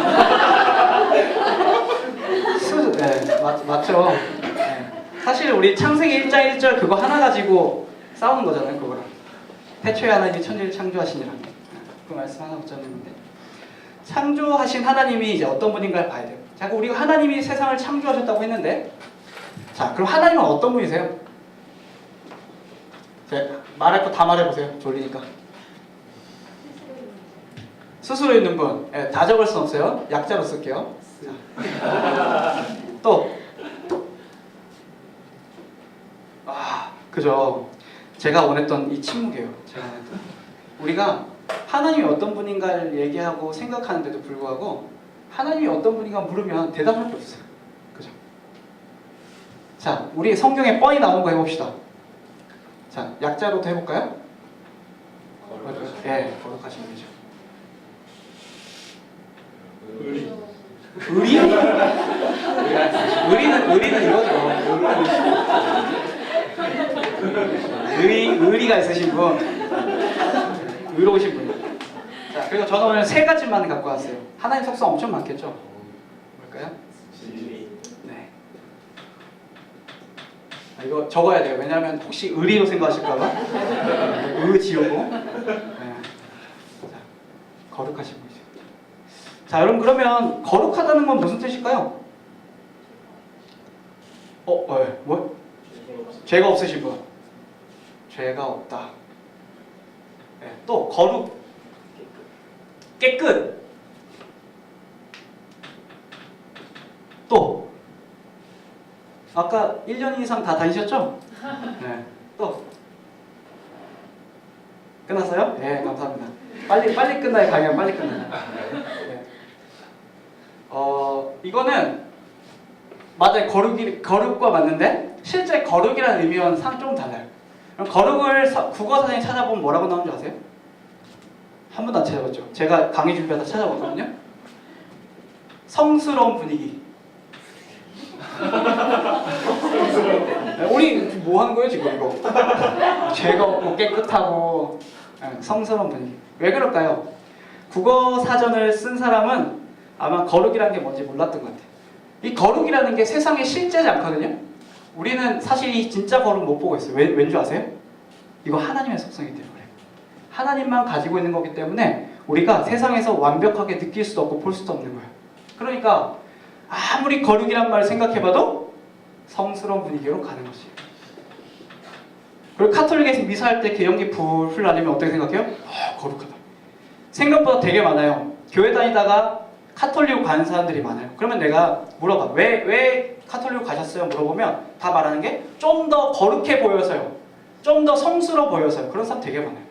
맞죠. 네. 사실 우리 창세기 1장 1절 그거 하나 가지고 싸우는 거잖아요, 그거랑. 태초에 하나님이 천지를 창조하시니라. 그 말씀 하나 붙잡는데 창조하신 하나님이 이제 어떤 분인가를 봐야 돼요. 자, 우리가 하나님이 세상을 창조하셨다고 했는데, 자, 그럼 하나님은 어떤 분이세요? 말할 거 다 말해보세요. 졸리니까. 스스로 있는 분. 네, 다 적을 순 없어요. 약자로 쓸게요. 자. 또. 그죠. 제가 원했던 이 침묵이에요. 제가 원했던. 우리가 하나님이 어떤 분인가를 얘기하고 생각하는데도 불구하고 하나님이 어떤 분인가 물으면 대답할 게 없어요. 그죠? 자, 우리 성경에 뻔히 나오는 거 해봅시다. 자, 약자로도 해볼까요? 예, 거룩하신 분이죠. 의리? 의리는 이거죠. 의리가 있으신 분, 의로우신 분. 자, 그리고 저는 오늘 세 가지만 갖고 왔어요. 하나님 속성 엄청 많겠죠? 뭘까요? 네. 이거 적어야 돼요. 왜냐하면 혹시 의리로 생각하실까봐. 지우고. 네. 자, 거룩하신 분이죠. 자, 여러분 그러면 거룩하다는 건 무슨 뜻일까요? 뭐? 죄가 없으신 분. 죄가 없다. 네, 또 거룩. 깨끗. 또 아까 1년 이상 다 다니셨죠? 네. 또 끝났어요? 네, 감사합니다. 빨리 끝나요. 강연 빨리 끝나요. 네. 이거는 맞아요. 거룩과 맞는데 실제 거룩이라는 의미와는 조금 달라요. 그럼 거룩을 국어사전에 찾아보면 뭐라고 나오는 줄 아세요? 한 번도 안 찾아봤죠. 제가 강의 준비하다 찾아봤거든요. 성스러운 분위기. 우리 뭐 하는 거예요 지금 이거? 죄가 없고 깨끗하고 성스러운 분위기. 왜 그럴까요? 국어 사전을 쓴 사람은 아마 거룩이라는 게 뭔지 몰랐던 것 같아요. 이 거룩이라는 게 세상에 실제지 않거든요. 우리는 사실 이 진짜 거룩 못 보고 있어요. 왠지 아세요? 이거 하나님의 속성이기 때문에 그래요. 하나님만 가지고 있는 거기 때문에 우리가 세상에서 완벽하게 느낄 수도 없고 볼 수도 없는 거예요. 그러니까 아무리 거룩이란 말을 생각해봐도 성스러운 분위기로 가는 것이에요. 그리고 카톨릭에서 미사할 때 개연기 불 나리면 어떻게 생각해요? 거룩하다. 생각보다 되게 많아요. 교회 다니다가 카톨릭 가는 사람들이 많아요. 그러면 내가 물어봐. 왜 카톨릭 가셨어요? 물어보면 다 말하는 게 좀 더 거룩해 보여서요. 좀 더 성스러워 보여서요. 그런 사람 되게 많아요.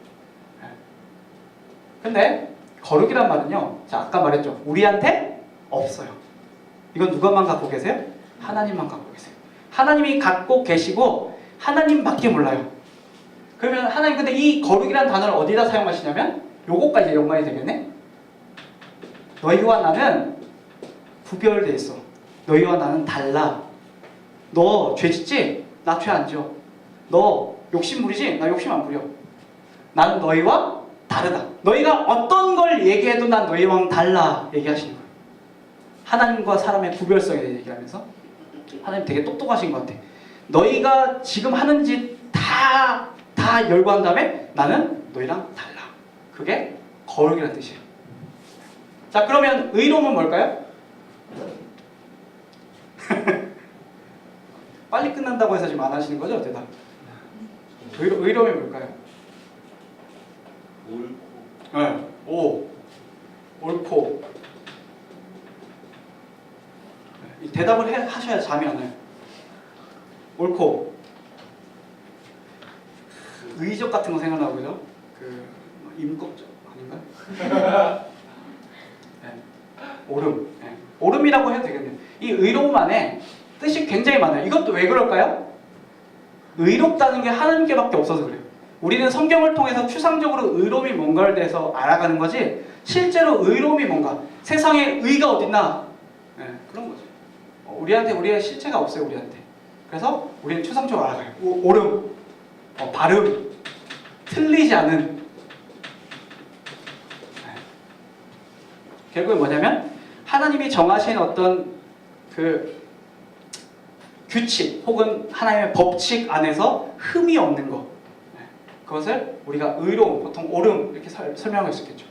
근데 거룩이란 말은요. 자, 아까 말했죠. 우리한테 없어요. 이건 누가만 갖고 계세요? 하나님만 갖고 계세요. 하나님이 갖고 계시고 하나님밖에 몰라요. 그러면 하나님 근데 이 거룩이란 단어를 어디다 사용하시냐면 요거까지 이제 연관이 되겠네. 너희와 나는 구별돼 있어. 너희와 나는 달라. 너 죄 짓지? 나 죄 안 지어. 너 욕심 부리지? 나 욕심 안 부려. 나는 너희와 다르다. 너희가 어떤 걸 얘기해도 난 너희와는 달라 얘기하시는 거예요. 하나님과 사람의 구별성에 대해 얘기하면서 하나님 되게 똑똑하신 것 같아. 너희가 지금 하는 짓 다 열거한 다음에 나는 너희랑 달라. 그게 거룩이라는 뜻이에요. 자, 그러면 의로움은 뭘까요? 빨리 끝난다고 해서 지금 안 하시는 거죠? 대답. 의로움이 뭘까요?
옳고.
네. 옳고. 이 대답을 하셔야 잠이 안 와요. 옳고. 의적 같은 거 생각나고 그죠? 임꺽적 아닌가? 네. 옳음. 네. 옳음이라고 해도 되겠네요. 이 의로움 안에 뜻이 굉장히 많아요. 이것도 왜 그럴까요? 의롭다는 게 하나님께밖에 없어서 그래요. 우리는 성경을 통해서 추상적으로 의로움이 뭔가에 대해서 알아가는 거지 실제로 의로움이 뭔가 세상에 의가 어딨나 네, 그런 거죠. 우리한테 우리의 실체가 없어요. 우리한테. 그래서 우리는 추상적으로 알아가요. 옳음, 발음, 틀리지 않은 네. 결국은 뭐냐면 하나님이 정하신 어떤 그 규칙 혹은 하나님의 법칙 안에서 흠이 없는 것 그것을 우리가 의로움, 보통 옳음 이렇게 설명할 수 있겠죠.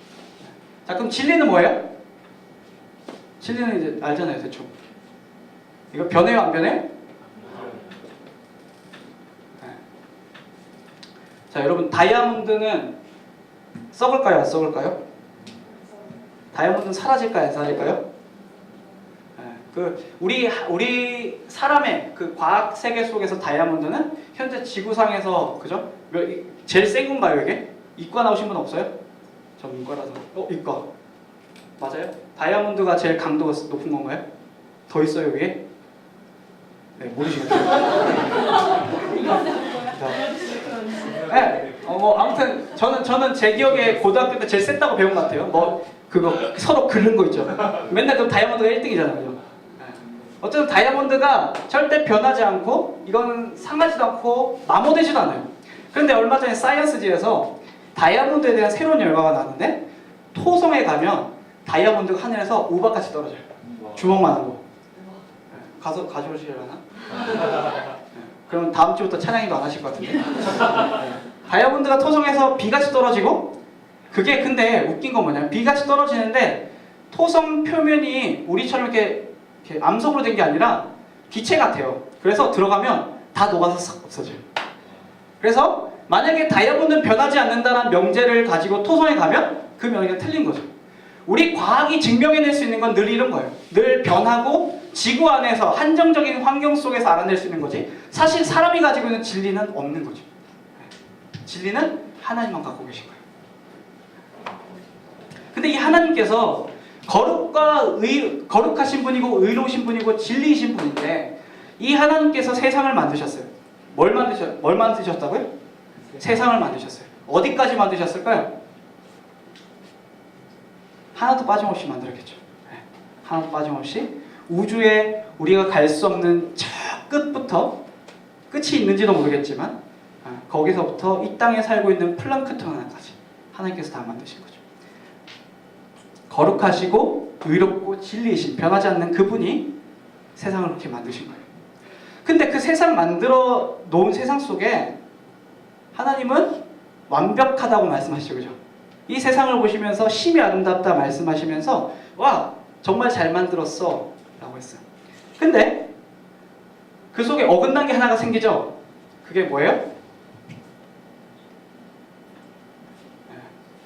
자, 그럼 진리는 뭐예요? 진리는 이제 알잖아요, 대충. 이거 변해요, 안 변해? 네. 자, 여러분 다이아몬드는 썩을까요, 안 썩을까요? 다이아몬드는 사라질까요, 안 사라질까요? 우리 사람의 그 과학 세계 속에서 다이아몬드는 현재 지구상에서 그죠? 제일 센 건가요, 이게? 이과 나오신 분 없어요? 전 문과라서. 이과. 맞아요? 다이아몬드가 제일 강도가 높은 건가요? 더 있어요, 위에? 네, 모르시겠어요? 네, 아무튼 저는 제 기억에 고등학교 때 제일 셌다고 배운 것 같아요. 그거 서로 긁는 거 있죠. 맨날 그 다이아몬드가 1등이잖아요. 어쨌든 다이아몬드가 절대 변하지 않고 이거는 상하지도 않고 마모되지도 않아요. 그런데 얼마 전에 사이언스지에서 다이아몬드에 대한 새로운 결과가 나왔는데 토성에 가면 다이아몬드가 하늘에서 우박같이 떨어져요. 주먹만한 거. 가서 가져오시려나? 그럼 다음 주부터 찬양이도 안 하실 것 같은데. 다이아몬드가 토성에서 비같이 떨어지고 그게 근데 웃긴 건 뭐냐면 비같이 떨어지는데 토성 표면이 우리처럼 이렇게 암석으로 된 게 아니라 기체 같아요. 그래서 들어가면 다 녹아서 싹 없어져요. 그래서 만약에 다이아몬드는 변하지 않는다는 명제를 가지고 토성에 가면 그 명제가 틀린 거죠. 우리 과학이 증명해낼 수 있는 건 늘 이런 거예요. 늘 변하고 지구 안에서 한정적인 환경 속에서 알아낼 수 있는 거지 사실 사람이 가지고 있는 진리는 없는 거죠. 진리는 하나님만 갖고 계신 거예요. 근데 이 하나님께서 거룩하신 분이고 의로우신 분이고 진리이신 분인데 이 하나님께서 세상을 만드셨어요. 뭘 만드셨다고요? 세상을 만드셨어요. 어디까지 만드셨을까요? 하나도 빠짐없이 만들었겠죠. 하나도 빠짐없이 우주에 우리가 갈 수 없는 저 끝부터 끝이 있는지도 모르겠지만 거기서부터 이 땅에 살고 있는 플랑크톤 하나까지 하나님께서 다 만드신 거죠. 거룩하시고 의롭고 진리이신 변하지 않는 그분이 세상을 그렇게 만드신 거예요. 근데 그 세상 만들어 놓은 세상 속에 하나님은 완벽하다고 말씀하시죠. 그죠? 이 세상을 보시면서 심히 아름답다 말씀하시면서 와 정말 잘 만들었어 라고 했어요. 근데 그 속에 어긋난 게 하나가 생기죠. 그게 뭐예요?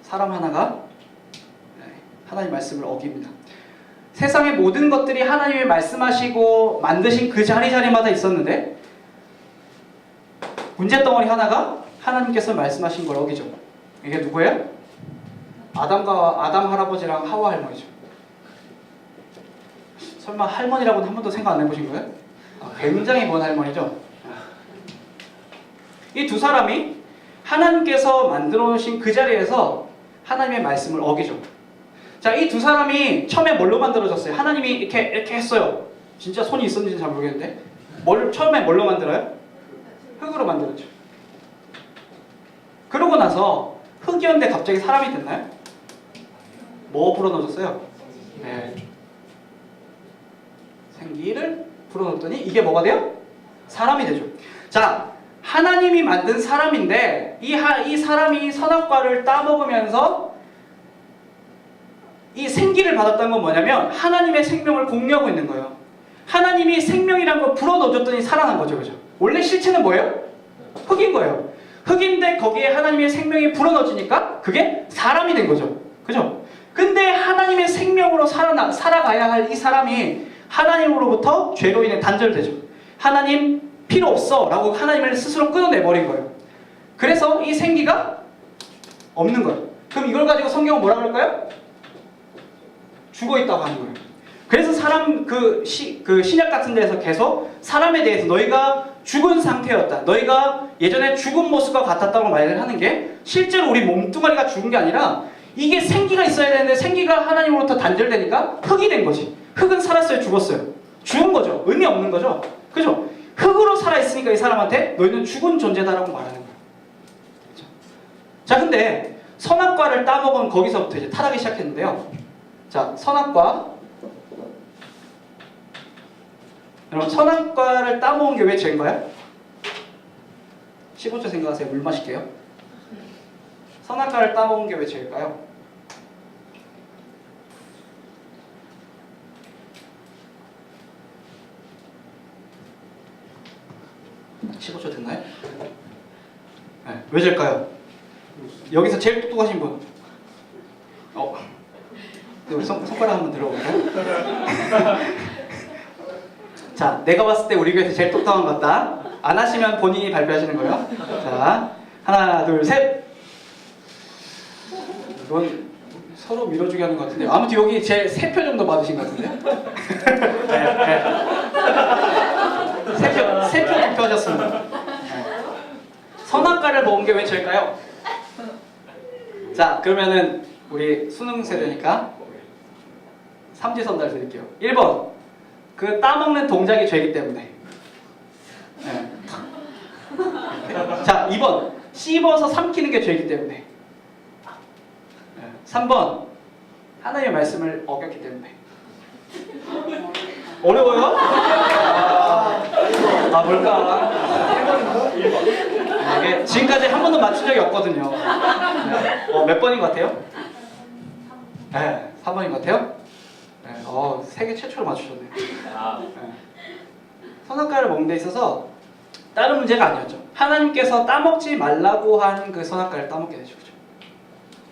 사람 하나가 하나님 말씀을 어깁니다. 세상의 모든 것들이 하나님이 말씀하시고 만드신 그 자리자리마다 있었는데 문제덩어리 하나가 하나님께서 말씀하신 걸 어기죠. 이게 누구예요? 아담 할아버지랑 하와 할머니죠. 설마 할머니라고는 한 번도 생각 안 해보신 거예요? 굉장히 먼 할머니죠. 이 두 사람이 하나님께서 만들어 놓으신 그 자리에서 하나님의 말씀을 어기죠. 자, 이 두 사람이 처음에 뭘로 만들어졌어요? 하나님이 이렇게 했어요. 진짜 손이 있었는지는 잘 모르겠는데 처음에 뭘로 만들어요? 흙으로 만들었죠. 그러고 나서 흙이었는데 갑자기 사람이 됐나요? 뭐 불어넣어졌어요? 네. 생기를 불어넣었더니 이게 뭐가 돼요? 사람이 되죠. 자, 하나님이 만든 사람인데 이 사람이 선악과를 따먹으면서 이 생기를 받았다는 건 뭐냐면 하나님의 생명을 공유하고 있는 거예요. 하나님이 생명이란 걸 불어넣어줬더니 살아난 거죠. 그죠? 원래 실체는 뭐예요? 흙인 거예요. 흙인데 거기에 하나님의 생명이 불어넣어지니까 그게 사람이 된 거죠. 그죠? 근데 하나님의 생명으로 살아가야 할 이 사람이 하나님으로부터 죄로 인해 단절되죠. 하나님 필요 없어 라고 하나님을 스스로 끊어내버린 거예요. 그래서 이 생기가 없는 거예요. 그럼 이걸 가지고 성경은 뭐라 그럴까요? 죽어있다고 하는 거예요. 그래서 신약 같은 데서 계속 사람에 대해서 너희가 죽은 상태였다. 너희가 예전에 죽은 모습과 같았다고 말을 하는 게 실제로 우리 몸뚱아리가 죽은 게 아니라 이게 생기가 있어야 되는데 생기가 하나님으로부터 단절되니까 흙이 된 거지. 흙은 살았어요? 죽었어요? 죽은 거죠. 의미 없는 거죠. 그죠? 흙으로 살아있으니까 이 사람한테 너희는 죽은 존재다라고 말하는 거예요. 그렇죠? 자, 근데 선악과를 따먹은 거기서부터 이제 타락이 시작했는데요. 자, 선악과. 여러분, 선악과를 따먹은 게 왜 죄인가요? 15초 생각하세요. 물 마실게요. 선악과를 따먹은 게 왜 죄일까요? (15초) 됐나요? 네, 왜 죄일까요? 여기서 제일 똑똑하신 분. 우리 손가락 한번 들어볼까요? 자, 내가 봤을 때 우리 교회에서 제일 똑똑한 것 같다. 안 하시면 본인이 발표하시는 거예요. 자, 하나, 둘, 셋. 이건 서로 밀어주기 하는 것 같은데. 아무튼 여기 제 3표 정도 받으신 것 같은데. 네. 3표 득표하셨습니다. 네. 선악과를 먹은 게 왜 죄일까요? 자, 그러면은 우리 수능 세대니까 삼지선달 드릴게요. 1번, 그 따먹는 동작이 죄이기 때문에. 네. 자, 2번, 씹어서 삼키는 게 죄이기 때문에. 네. 3번, 하나님의 말씀을 어겼기 때문에. 어려워요? 뭘까? 1번. 이게 지금까지 한 번도 맞춘 적이 없거든요. 네. 몇 번인 것 같아요? 네, 3번인 것 같아요? 네, 세계 최초로 맞추셨네요. 네. 선악과를 먹는 데 있어서 다른 문제가 아니었죠. 하나님께서 따먹지 말라고 한 그 선악과를 따먹게 되죠. 그렇죠?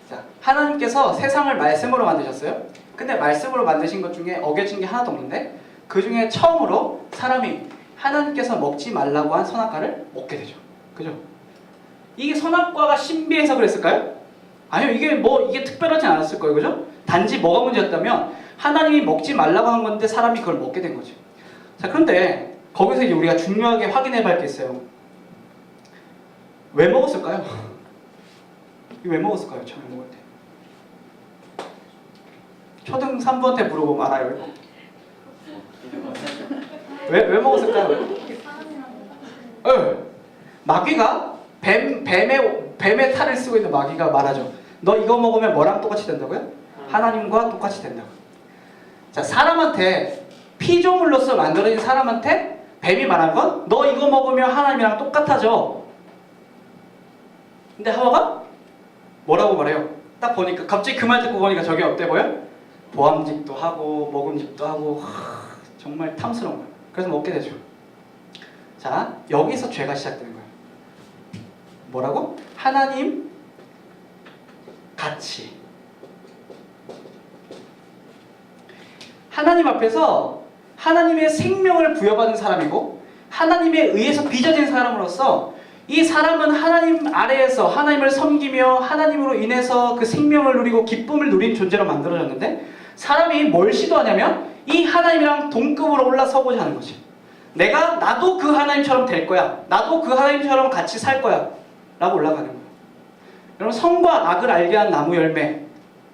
자, 하나님께서 세상을 말씀으로 만드셨어요. 근데 말씀으로 만드신 것 중에 어겨진 게 하나도 없는데 그 중에 처음으로 사람이 하나님께서 먹지 말라고 한 선악과를 먹게 되죠. 그죠? 이게 선악과가 신비해서 그랬을까요? 아니요, 이게 특별하진 않았을 거예요. 그죠? 단지 뭐가 문제였다면 하나님이 먹지 말라고 한 건데 사람이 그걸 먹게 된 거죠. 자, 그런데 거기서 이제 우리가 중요하게 확인해 볼 게 있어요. 왜 먹었을까요? 왜 먹었을까요? 처음에 먹을 때. 초등 3부한테 물어보면 알아요. 왜 먹었을까요? 마귀가 뱀의 탈을 쓰고 있는 마귀가 말하죠. 너 이거 먹으면 뭐랑 똑같이 된다고요? 하나님과 똑같이 된다고. 자, 사람한테 피조물로서 만들어진 사람한테 뱀이 말한 건 너 이거 먹으면 하나님이랑 똑같아져. 근데 하와가 뭐라고 말해요? 딱 보니까 갑자기 그 말 듣고 보니까 저게 어때 보여? 보암직도 하고 먹음직도 하고 정말 탐스러운 거예요. 그래서 먹게 되죠. 자, 여기서 죄가 시작되는 거예요. 뭐라고? 하나님 같이. 하나님 앞에서 하나님의 생명을 부여받은 사람이고 하나님에 의해서 빚어진 사람으로서 이 사람은 하나님 아래에서 하나님을 섬기며 하나님으로 인해서 그 생명을 누리고 기쁨을 누린 존재로 만들어졌는데 사람이 뭘 시도하냐면 이 하나님이랑 동급으로 올라서고자 하는 거지. 나도 그 하나님처럼 될 거야. 나도 그 하나님처럼 같이 살 거야. 라고 올라가는 거예요. 여러분 선과 악을 알게 한 나무 열매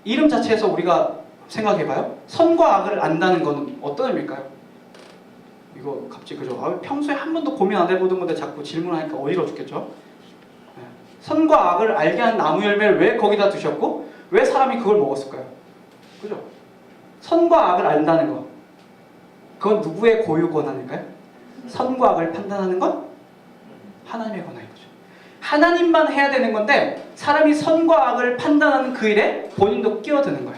이름 자체에서 우리가 생각해봐요. 선과 악을 안다는 것은 어떤 의미일까요? 이거 갑자기 그죠? 평소에 한 번도 고민 안 해보던 건데 자꾸 질문하니까 어이가 죽겠죠? 네. 선과 악을 알게 한 나무 열매를 왜 거기다 두셨고 왜 사람이 그걸 먹었을까요? 그죠? 선과 악을 안다는 것 그건 누구의 고유 권한일까요? 선과 악을 판단하는 건 하나님의 권한인 거죠. 하나님만 해야 되는 건데 사람이 선과 악을 판단하는 그 일에 본인도 끼어드는 거야.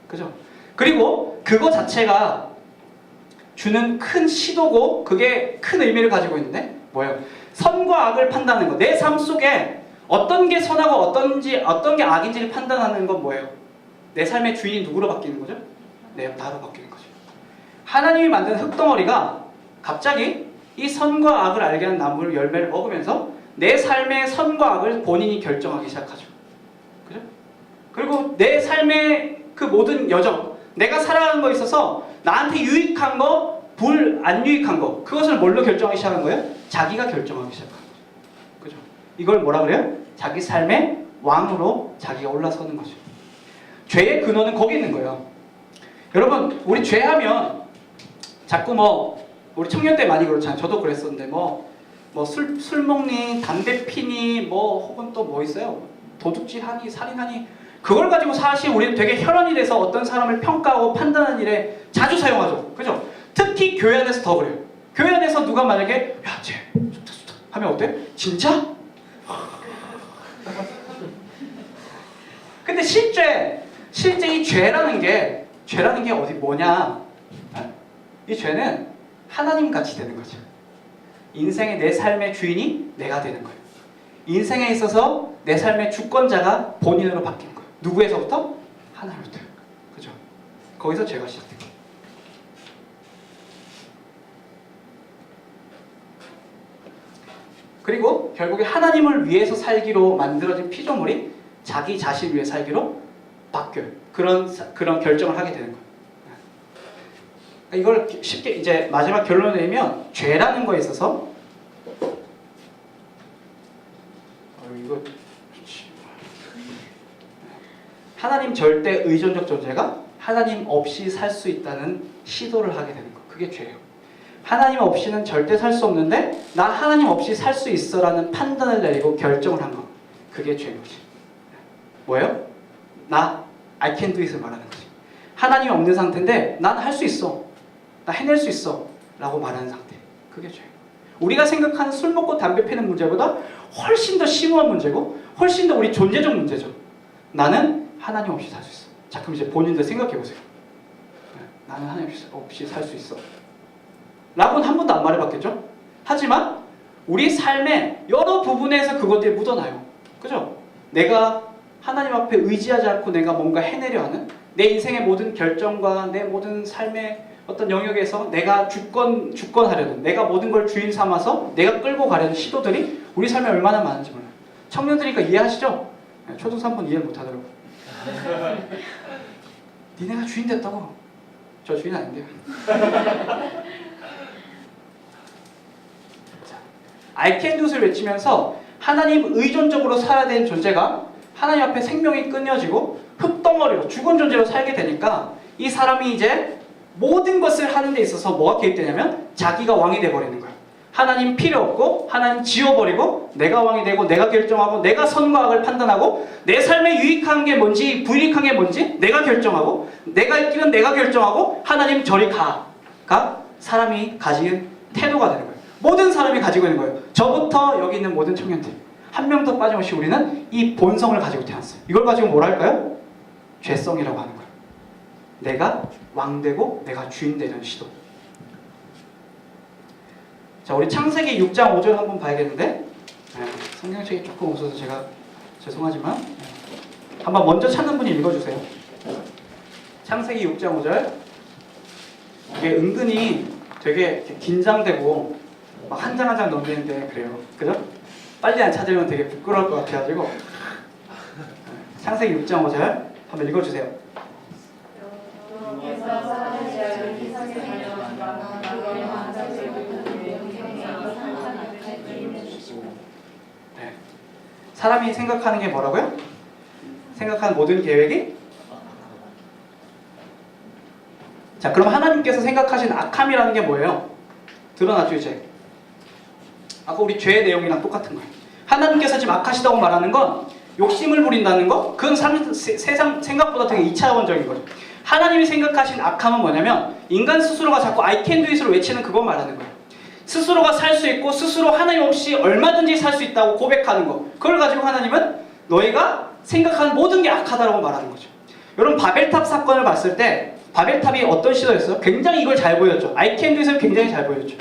그죠? 그리고 그거 자체가 주는 큰 시도고 그게 큰 의미를 가지고 있는데 뭐예요? 선과 악을 판단하는 거. 내 삶 속에 어떤 게 선하고 어떤 게 악인지를 판단하는 건 뭐예요? 내 삶의 주인이 누구로 바뀌는 거죠? 나로 바뀌는 거죠. 하나님이 만든 흙덩어리가 갑자기 이 선과 악을 알게 하는 나무 열매를 먹으면서 내 삶의 선과 악을 본인이 결정하기 시작하죠. 그죠? 그리고 내 삶의 그 모든 여정, 내가 살아가는 거에 있어서 나한테 유익한 거, 안 유익한 거, 그것을 뭘로 결정하기 시작한 거예요? 자기가 결정하기 시작한 거죠. 그죠? 이걸 뭐라 그래요? 자기 삶의 왕으로 자기가 올라서는 거죠. 죄의 근원은 거기 있는 거예요. 여러분, 우리 죄하면 자꾸 우리 청년 때 많이 그렇잖아요. 저도 그랬었는데 술 먹니, 담배 피니, 혹은 또 뭐 있어요? 도둑질하니, 살인하니. 그걸 가지고 사실 우리는 되게 혈안이 돼서 어떤 사람을 평가하고 판단하는 일에 자주 사용하죠. 그죠? 특히 교회 안에서 더 그래요. 교회 안에서 누가 만약에 야, 쟤 좋다 하면 어때? 진짜? 근데 실제 이 죄라는 게 어디 뭐냐? 이 죄는 하나님 같이 되는 거죠. 인생의 내 삶의 주인이 내가 되는 거예요. 인생에 있어서 내 삶의 주권자가 본인으로 바뀌는 거예요. 누구에서부터? 하나님부터. 그죠? 거기서 죄가 시작돼요. 그리고 결국에 하나님을 위해서 살기로 만들어진 피조물이 자기 자신을 위해 살기로 바뀌어요. 그런 결정을 하게 되는 거예요. 이걸 쉽게 이제 마지막 결론을 내리면 죄라는 거에 있어서 하나님 절대 의존적 존재가 하나님 없이 살 수 있다는 시도를 하게 되는 거. 그게 죄예요. 하나님 없이는 절대 살 수 없는데 나 하나님 없이 살 수 있어라는 판단을 내리고 결정을 한 거. 그게 죄인 거지. 뭐예요? I can do it을 말하는 거지. 하나님이 없는 상태인데 난 할 수 있어. 나 해낼 수 있어. 라고 말하는 상태. 그게 죄예요. 우리가 생각하는 술 먹고 담배 피는 문제보다 훨씬 더 심오한 문제고 훨씬 더 우리 존재적 문제죠. 나는 하나님 없이 살 수 있어. 자, 그럼 이제 본인들 생각해보세요. 나는 하나님 없이 살 수 있어. 라고는 한 번도 안 말해봤겠죠? 하지만 우리 삶의 여러 부분에서 그것들이 묻어나요. 그죠? 내가 하나님 앞에 의지하지 않고 내가 뭔가 해내려 하는 내 인생의 모든 결정과 내 모든 삶의 어떤 영역에서 내가 주권하려는 내가 모든 걸 주인 삼아서 내가 끌고 가려는 시도들이 우리 삶에 얼마나 많은지 몰라요. 청년들이니까 이해하시죠? 초등 3번 이해 못하더라고요. 니네가 주인 됐다고. 저 주인 아닌데요. I can do를 외치면서 하나님 의존적으로 살아야 되는 존재가 하나님 앞에 생명이 끊어지고 흙덩어리로 죽은 존재로 살게 되니까 이 사람이 이제 모든 것을 하는 데 있어서 뭐가 개입되냐면 자기가 왕이 돼버리는 거예요. 하나님 필요 없고 하나님 지워버리고 내가 왕이 되고 내가 결정하고 내가 선과 악을 판단하고 내 삶에 유익한 게 뭔지 불이익한 게 뭔지 내가 결정하고 내가 할 길은 내가 결정하고 하나님 저리 가가 사람이 가진 태도가 되는 거예요. 모든 사람이 가지고 있는 거예요. 저부터 여기 있는 모든 청년들 한 명도 빠짐없이 우리는 이 본성을 가지고 태어났어요. 이걸 가지고 뭐라 할까요? 죄성이라고 하는 거예요. 내가 왕되고 내가 주인 되는 시도. 자, 우리 창세기 6장 5절 한번 봐야겠는데 성경책이 조금 없어서 제가 죄송하지만 한번 먼저 찾는 분이 읽어주세요. 창세기 6장 5절. 이게 은근히 되게 긴장되고 막 한 장 한 장 넘기는데 그래요. 그죠? 빨리 안 찾으면 되게 부끄러울 것 같아가지고 창세기 6장 5절 한번 읽어주세요. 사람이 생각하는 게 뭐라고요? 생각하는 모든 계획이? 자, 그럼 하나님께서 생각하신 악함이라는 게 뭐예요? 드러나죠, 이제. 아까 우리 죄의 내용이랑 똑같은 거예요. 하나님께서 지금 악하시다고 말하는 건 욕심을 부린다는 거? 그건 세상 생각보다 되게 2차원적인 거죠. 하나님이 생각하신 악함은 뭐냐면 인간 스스로가 자꾸 I can do it을 외치는 그거 말하는 거예요. 스스로가 살 수 있고 스스로 하나님 없이 얼마든지 살 수 있다고 고백하는 거. 그걸 가지고 하나님은 너희가 생각하는 모든 게 악하다고 말하는 거죠. 여러분 바벨탑 사건을 봤을 때 바벨탑이 어떤 시도였어요? 굉장히 이걸 잘 보였죠. I can do it을 굉장히 잘 보였죠.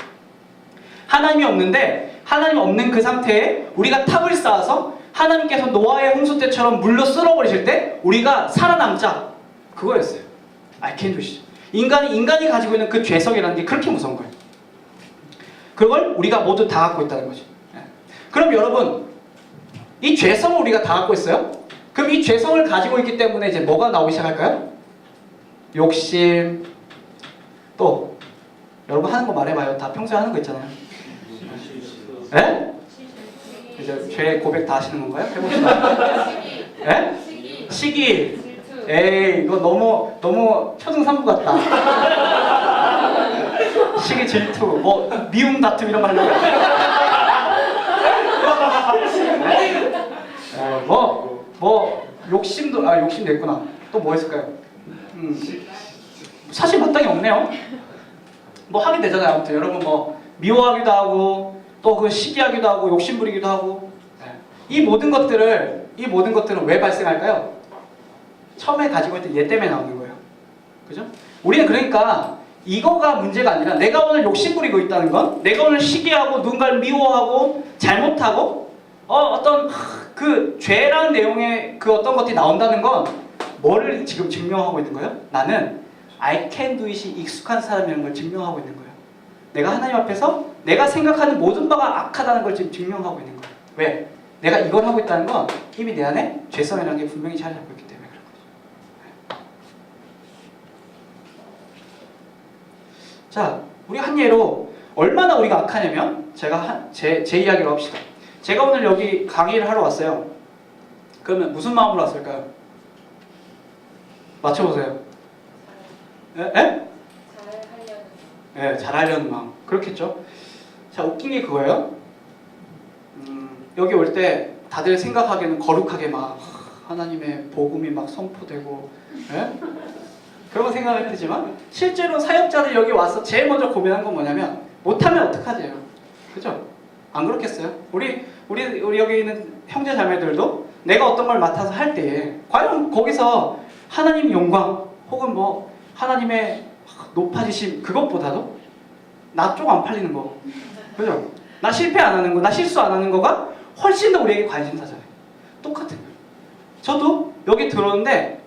하나님이 없는데 하나님 없는 그 상태에 우리가 탑을 쌓아서 하나님께서 노아의 홍수 때처럼 물로 쓸어버리실 때 우리가 살아남자. 그거였어요. I can do it. 인간이 가지고 있는 그 죄성이라는 게 그렇게 무서운 거예요. 그걸 우리가 모두 다 갖고 있다는 거죠. 그럼 여러분 이 죄성을 우리가 다 갖고 있어요? 그럼 이 죄성을 가지고 있기 때문에 이제 뭐가 나오기 시작할까요? 욕심. 또 여러분 하는 거 말해봐요. 다 평소에 하는 거 있잖아요. 예? 이제 죄 고백 다 하시는 건가요? 해봅시다. 예? 시기. 에이 이거 너무 초등산부 같다. 시기, 질투, 뭐 미움, 다툼 이런 거 하려고. 뭐 욕심도 욕심도 있구나. 또 뭐 있을까요? 사실 마땅히 없네요. 뭐 하게 되잖아요. 아무튼 여러분 뭐 미워하기도 하고 또 그 시기하기도 하고 욕심 부리기도 하고. 이 모든 것들은 왜 발생할까요? 처음에 가지고 있던 얘 때문에 나오는 거예요. 그죠? 우리는 그러니까 이거가 문제가 아니라 내가 오늘 욕심 부리고 있다는 건 내가 오늘 시기하고 누군가를 미워하고 잘못하고 어떤 그 죄라는 내용의 그 어떤 것들이 나온다는 건 뭐를 지금 증명하고 있는 거예요? 나는 I can do it이 익숙한 사람이라는 걸 증명하고 있는 거예요. 내가 하나님 앞에서 내가 생각하는 모든 바가 악하다는 걸 지금 증명하고 있는 거예요. 왜? 내가 이걸 하고 있다는 건 이미 내 안에 죄성이라는 게 분명히 자리 잡고 있기 때문에 그런 거죠. 자, 우리 한 예로 얼마나 우리가 악하냐면 제가 제 이야기로 합시다. 제가 오늘 여기 강의를 하러 왔어요. 그러면 무슨 마음으로 왔을까요? 맞춰보세요. 예? 예, 잘하려는 마음. 그렇겠죠? 자, 웃긴 게 그거예요. 여기 올 때 다들 생각하기에는 거룩하게 막 하나님의 복음이 막 선포되고 예? 그런 거 생각을 했지만 실제로 사역자들 여기 와서 제일 먼저 고민한 건 뭐냐면 못하면 어떡하지요? 그죠? 안 그렇겠어요? 우리 여기 있는 형제 자매들도 내가 어떤 걸 맡아서 할 때에 과연 거기서 하나님 영광 혹은 뭐 하나님의 높아지심 그것보다도 나 쪽 안 팔리는 거 그죠? 나 실패 안 하는 거, 나 실수 안 하는 거가 훨씬 더 우리에게 관심사잖아요. 똑같은 거예요. 저도 여기 들어오는데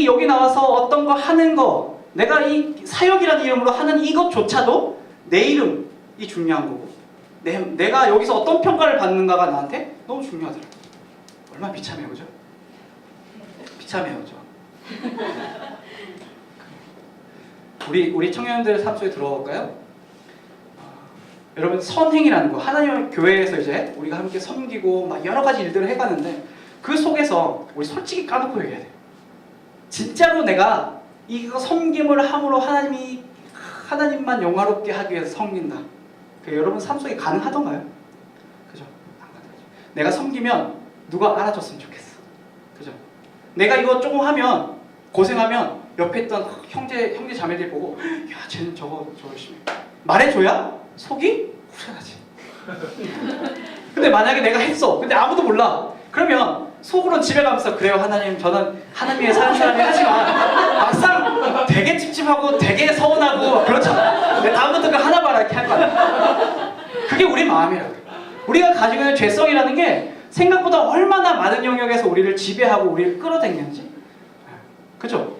여기 나와서 어떤 거 하는 거 내가 이 사역이라는 이름으로 하는 이것조차도 내 이름이 중요한 거고 내가 여기서 어떤 평가를 받는가가 나한테 너무 중요하더라고요. 얼마나 비참해요. 그죠? 비참해요. 저. 우리 청년들 삶 속에 들어볼까요? 여러분 선행이라는 거 하나님의 교회에서 이제 우리가 함께 섬기고 막 여러 가지 일들을 해가는데 그 속에서 우리 솔직히 까놓고 얘기해야 돼요. 진짜로 내가 이거 섬김을 함으로 하나님만 영화롭게 하기 위해서 섬긴다. 여러분 삶 속에 가능하던가요? 그죠? 안 가능하죠. 내가 섬기면 누가 알아줬으면 좋겠어. 그죠? 내가 이거 조금 하면 고생하면 옆에 있던 형제 자매들이 보고 야 쟤는 저거 열심히 말해줘야 속이 후련하지. 근데 만약에 내가 했어. 근데 아무도 몰라. 그러면 속으로 집에 가면서 그래요 하나님 저는 하나님 위해 사는 사람이 하지만 막상 되게 찝찝하고 되게 서운하고 그렇잖아. 근데 다음부터 그 하나 봐라 이렇게 할 거야. 그게 우리 마음이라고. 우리가 가지고 있는 죄성이라는 게 생각보다 얼마나 많은 영역에서 우리를 지배하고 우리를 끌어당기는지. 그죠?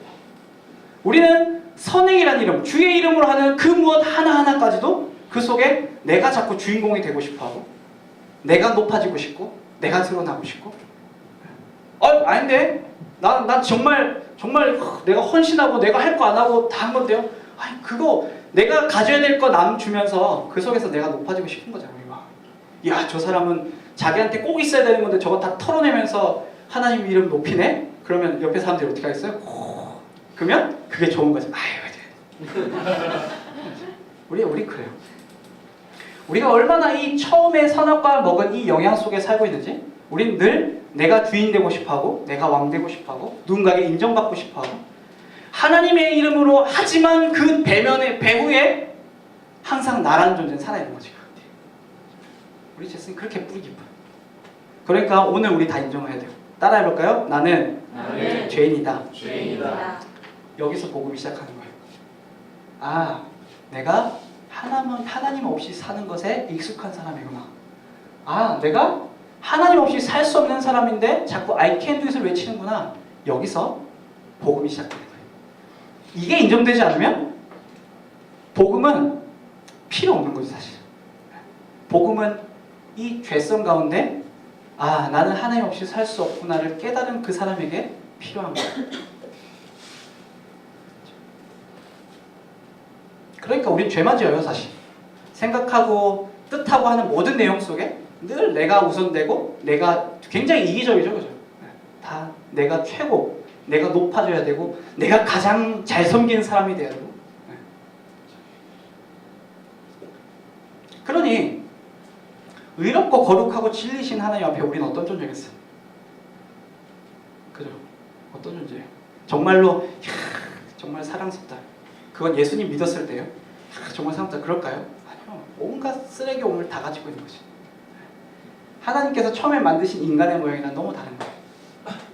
우리는 선행이라는 이름, 주의 이름으로 하는 그 무엇 하나하나까지도 그 속에 내가 자꾸 주인공이 되고 싶어하고 내가 높아지고 싶고 내가 드러나고 싶고 아닌데 난 정말 내가 헌신하고 내가 할 거 안 하고 다 한 건데요. 아니 그거 내가 가져야 될 거 남 주면서 그 속에서 내가 높아지고 싶은 거잖아요. 야 저 사람은 자기한테 꼭 있어야 되는 건데 저거 다 털어내면서 하나님 이름 높이네? 그러면 옆에 사람들이 어떻게 하겠어요? 그러면 그게 좋은 거죠. 아유, 우리 그래요. 우리가 얼마나 이 처음에 선악과를 먹은 이 영향 속에 살고 있는지, 우린 늘 내가 주인 되고 싶어하고, 내가 왕 되고 싶어하고, 누군가에게 인정받고 싶어하고, 하나님의 이름으로 하지만 그 배후에 항상 나라는 존재는 살아있는 거지. 우리 재성이 그렇게 뿌리 깊어요. 그러니까 오늘 우리 다 인정해야 돼요. 따라해볼까요? 나는 죄인이다. 여기서 복음이 시작하는 거예요. 아, 내가 하나님 없이 사는 것에 익숙한 사람이구나. 아, 내가 하나님 없이 살 수 없는 사람인데 자꾸 I can do it을 외치는구나. 여기서 복음이 시작되는 거예요. 이게 인정되지 않으면 복음은 필요 없는 거죠, 사실. 복음은 이 죄성 가운데 아, 나는 하나님 없이 살 수 없구나를 깨달은 그 사람에게 필요한 거예요. 그러니까 우린 죄만 지어요, 사실. 생각하고 뜻하고 하는 모든 내용 속에 늘 내가 우선되고 내가 굉장히 이기적이죠, 그죠? 다 내가 최고, 내가 높아져야 되고 내가 가장 잘 섬기는 사람이 돼야 되고. 그러니 의롭고 거룩하고 진리신 하나님 앞에 우리는 어떤 존재겠어요? 그죠? 어떤 존재예요? 정말로 정말 사랑스럽다. 그건 예수님 믿었을 때요. 정말 사랑스럽다. 그럴까요? 아니요. 온갖 쓰레기 오물 다 가지고 있는 거지. 하나님께서 처음에 만드신 인간의 모양이랑 너무 다른 거예요.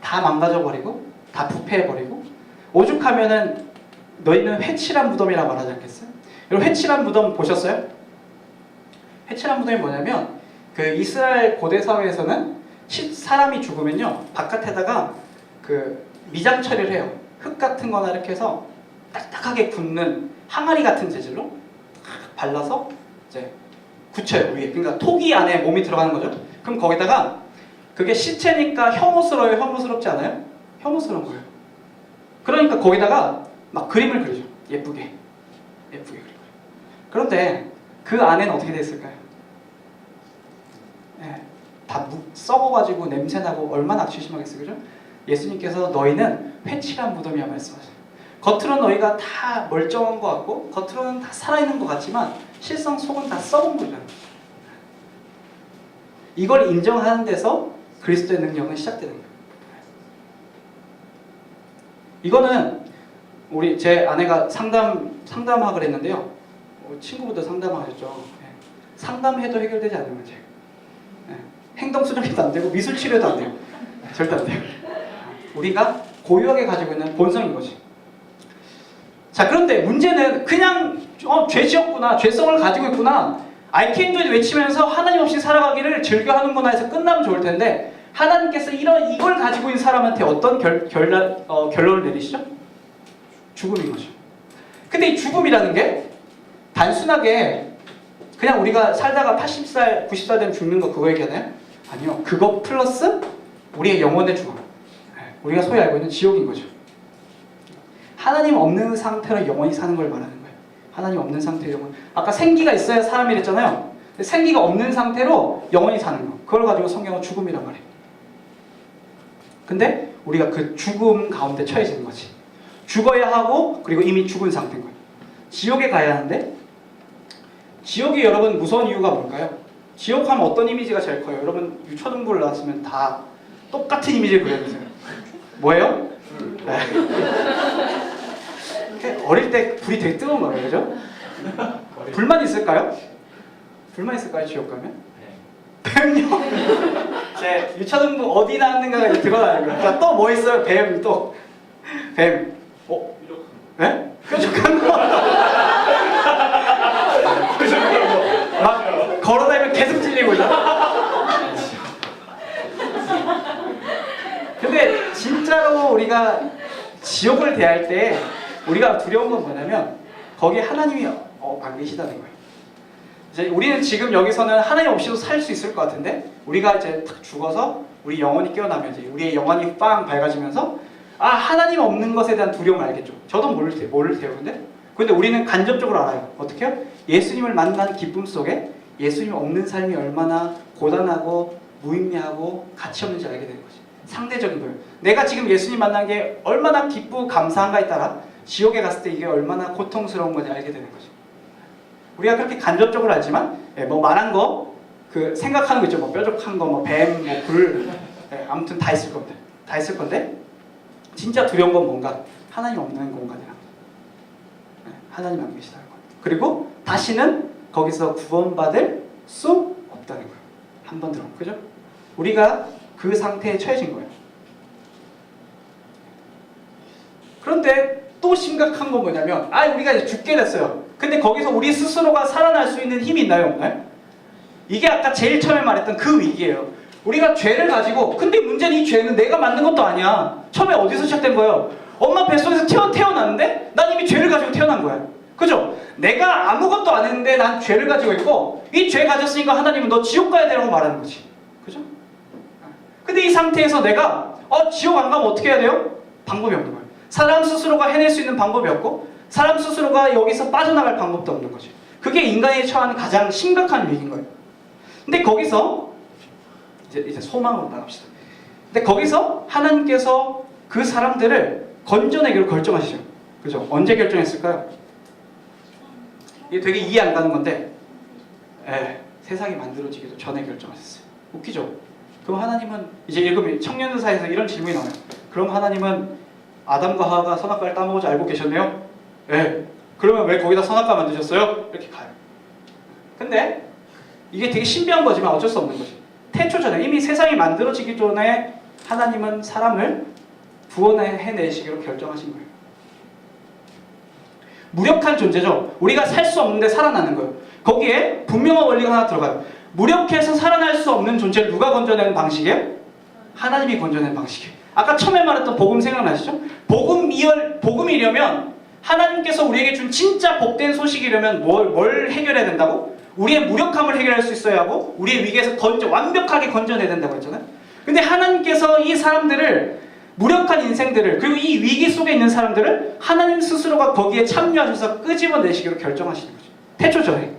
다 망가져버리고 다 부패해버리고 오죽하면은 너희는 회칠한 무덤이라고 말하지 않겠어요? 여러분 회칠한 무덤 보셨어요? 회칠한 무덤이 뭐냐면 그 이스라엘 고대 사회에서는 사람이 죽으면요 바깥에다가 그 미장 처리를 해요. 흙 같은 거나 이렇게 해서 딱딱하게 굳는 항아리 같은 재질로 발라서 이제 굳혀요 위에. 그러니까 토기 안에 몸이 들어가는 거죠. 그럼 거기다가 그게 시체니까 혐오스러워요? 혐오스럽지 않아요? 혐오스러운 거예요. 그러니까 거기다가 막 그림을 그리죠. 예쁘게 그리고. 그런데 그 안에는 어떻게 됐을까요? 다 썩어가지고 냄새나고 얼마나 악취심하겠어요, 그죠? 예수님께서 너희는 회칠한 무덤이야 말씀하세요. 겉으로는 너희가 다 멀쩡한 것 같고 겉으로는 다 살아있는 것 같지만 실상 속은 다 썩은 거잖아요. 이걸 인정하는 데서 그리스도의 능력은 시작되는 거예요. 이거는 우리 제 아내가 상담학을 했는데요. 친구분도 상담하셨죠. 상담해도 해결되지 않는 문제예요. 행동 수정해도 안 되고 미술 치료도 안 돼요. 절대 안 돼요. 우리가 고유하게 가지고 있는 본성인 거지. 자, 그런데 문제는 그냥 죄 지었구나, 죄성을 가지고 있구나, I can do it 외치면서 하나님 없이 살아가기를 즐겨하는구나 해서 끝나면 좋을 텐데 하나님께서 이걸 가지고 있는 사람한테 어떤 결론을 내리시죠? 죽음인 거죠. 근데 이 죽음이라는 게 단순하게 그냥 우리가 살다가 80살, 90살 되면 죽는 거 그거 얘기하나요? 아니요. 그거 플러스 우리의 영혼의 죽음. 우리가 소위 알고 있는 지옥인 거죠. 하나님 없는 상태로 영원히 사는 걸 말하는 거예요. 하나님 없는 상태로 영원. 아까 생기가 있어야 사람이 됐잖아요. 생기가 없는 상태로 영원히 사는 거. 그걸 가지고 성경은 죽음이란 말이에요. 근데 우리가 그 죽음 가운데 처해지는 거지. 죽어야 하고 그리고 이미 죽은 상태인 거예요. 지옥에 가야 하는데 지옥이 여러분 무서운 이유가 뭘까요? 지옥 하면 어떤 이미지가 제일 커요? 여러분 유초등부를 나왔으면 다 똑같은 이미지를 그려주세요. 뭐예요? 네. 어릴 때 불이 되게 뜨거운 거예요, 그죠? 불만 있을까요? 불만 있을까요, 지옥 가면? 뱀요? 제 유초등부 어디 나왔는가가 이제 드러나는 거예요. 또 뭐 있어요? 뱀 또. 뱀. 네? 뾰족한 거. 막 걸어다니면 계속 찔리고 있어. 근데 진짜로 우리가 지옥을 대할 때 우리가 두려운 건 뭐냐면 거기에 하나님이 안 계시다는 거예요. 이제 우리는 지금 여기서는 하나님 없이도 살 수 있을 것 같은데 우리가 이제 탁 죽어서 우리 영혼이 깨어나면 이제 우리의 영혼이 빵 밝아지면서 아 하나님 없는 것에 대한 두려움을 알겠죠. 저도 모를 테요. 근데 우리는 간접적으로 알아요. 어떻게요? 예수님을 만난 기쁨 속에 예수님 없는 삶이 얼마나 고단하고 무의미하고 가치 없는지 알게 되는 거지. 상대적인 거예요. 내가 지금 예수님 만난 게 얼마나 기쁘고 감사한가에 따라 지옥에 갔을 때 이게 얼마나 고통스러운 건지 알게 되는 거죠. 우리가 그렇게 간접적으로 알지만 뭐 말한 거 그 생각하는 거 있죠. 뭐 뾰족한 거, 뭐 뱀, 뭐 불, 아무튼 다 있을 건데, 다 있을 건데 진짜 두려운 건 뭔가 하나님 없는 공간이라. 하나님 안 계시다는 거예요. 그리고 다시는 거기서 구원받을 수 없다는 거예요. 한 번 들어, 그죠? 우리가 그 상태에 처해진 거예요. 그런데 또 심각한 건 뭐냐면, 우리가 이제 죽게 됐어요. 근데 거기서 우리 스스로가 살아날 수 있는 힘이 있나요, 없나요? 이게 아까 제일 처음에 말했던 그 위기예요. 우리가 죄를 가지고, 근데 문제는 이 죄는 내가 만든 것도 아니야. 처음에 어디서 시작된 거예요? 엄마 뱃속에서 태어났는데 난 이미 죄를 가지고 태어난 거야. 그죠? 내가 아무것도 안 했는데 난 죄를 가지고 있고, 이 죄 가졌으니까 하나님은 너 지옥 가야 되라고 말하는 거지. 그죠? 근데 이 상태에서 내가 지옥 안 가면 어떻게 해야 돼요? 방법이 없는 거예요. 사람 스스로가 해낼 수 있는 방법이 없고, 사람 스스로가 여기서 빠져나갈 방법도 없는 거지. 그게 인간이 처하는 가장 심각한 위기인 거예요. 근데 거기서 이제 소망으로 나갑시다. 근데 거기서 하나님께서 그 사람들을 건져내기로 결정하시죠. 그죠? 언제 결정했을까요? 이게 되게 이해 안 가는 건데, 세상이 만들어지기도 전에 결정하셨어요. 웃기죠? 그럼 하나님은 이제 읽으면 청년사에서 이런 질문이 나와요. 그럼 하나님은 아담과 하와가 선악과를 따먹을 줄 알고 계셨네요? 그러면 왜 거기다 선악과 만드셨어요? 이렇게 가요. 근데 이게 되게 신비한 거지만 어쩔 수 없는 거지. 태초 전에 이미 세상이 만들어지기 전에 하나님은 사람을 구원해내시기로 결정하신 거예요. 무력한 존재죠. 우리가 살 수 없는데 살아나는 거예요. 거기에 분명한 원리가 하나 들어가요. 무력해서 살아날 수 없는 존재를 누가 건져내는 방식이에요? 하나님이 건져내는 방식이에요. 아까 처음에 말했던 복음 생각나시죠? 복음이려면 하나님께서 우리에게 준 진짜 복된 소식이려면 뭘 해결해야 된다고? 우리의 무력함을 해결할 수 있어야 하고, 우리의 위기에서 완벽하게 건져내야 된다고 했잖아요. 근데 하나님께서 이 사람들을, 무력한 인생들을, 그리고 이 위기 속에 있는 사람들을 하나님 스스로가 거기에 참여하셔서 끄집어내시기로 결정하시는 거죠. 태초 전에.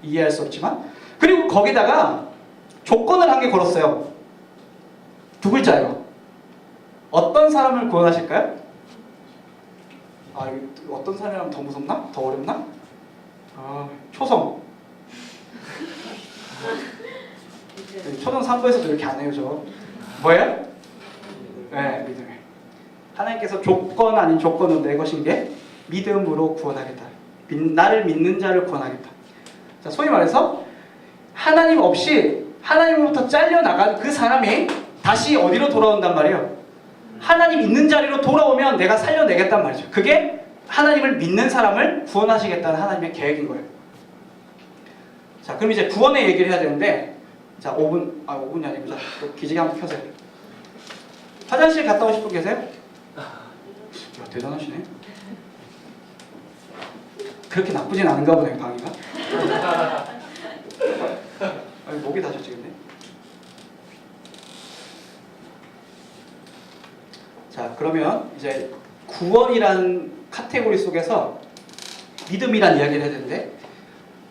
이해할 수 없지만. 그리고 거기다가 조건을 한 개 걸었어요. 두 글자예요. 어떤 사람을 구원하실까요? 이거 어떤 사람이라면 더 무섭나? 더 어렵나? 초성. 초등 3부에서도 이렇게 안 해요, 저. 뭐예요? 믿음. 하나님께서 조건 아닌 조건으로 내거신 게 믿음으로 구원하겠다. 나를 믿는 자를 구원하겠다. 자, 소위 말해서 하나님 없이 하나님으로부터 잘려나간 그 사람이 다시 어디로 돌아온단 말이에요? 하나님 있는 자리로 돌아오면 내가 살려내겠단 말이죠. 그게 하나님을 믿는 사람을 구원하시겠다는 하나님의 계획인 거예요. 자, 그럼 이제 구원의 얘기를 해야 되는데, 자, 5분이 아니고, 기지개 한번 켜세요. 화장실 갔다 오실 분 계세요? 대단하시네. 그렇게 나쁘진 않은가 보네요, 방이가. 목이 다셨지, 근데. 자, 그러면 이제 구원이란 카테고리 속에서 믿음이란 이야기를 해야 되는데,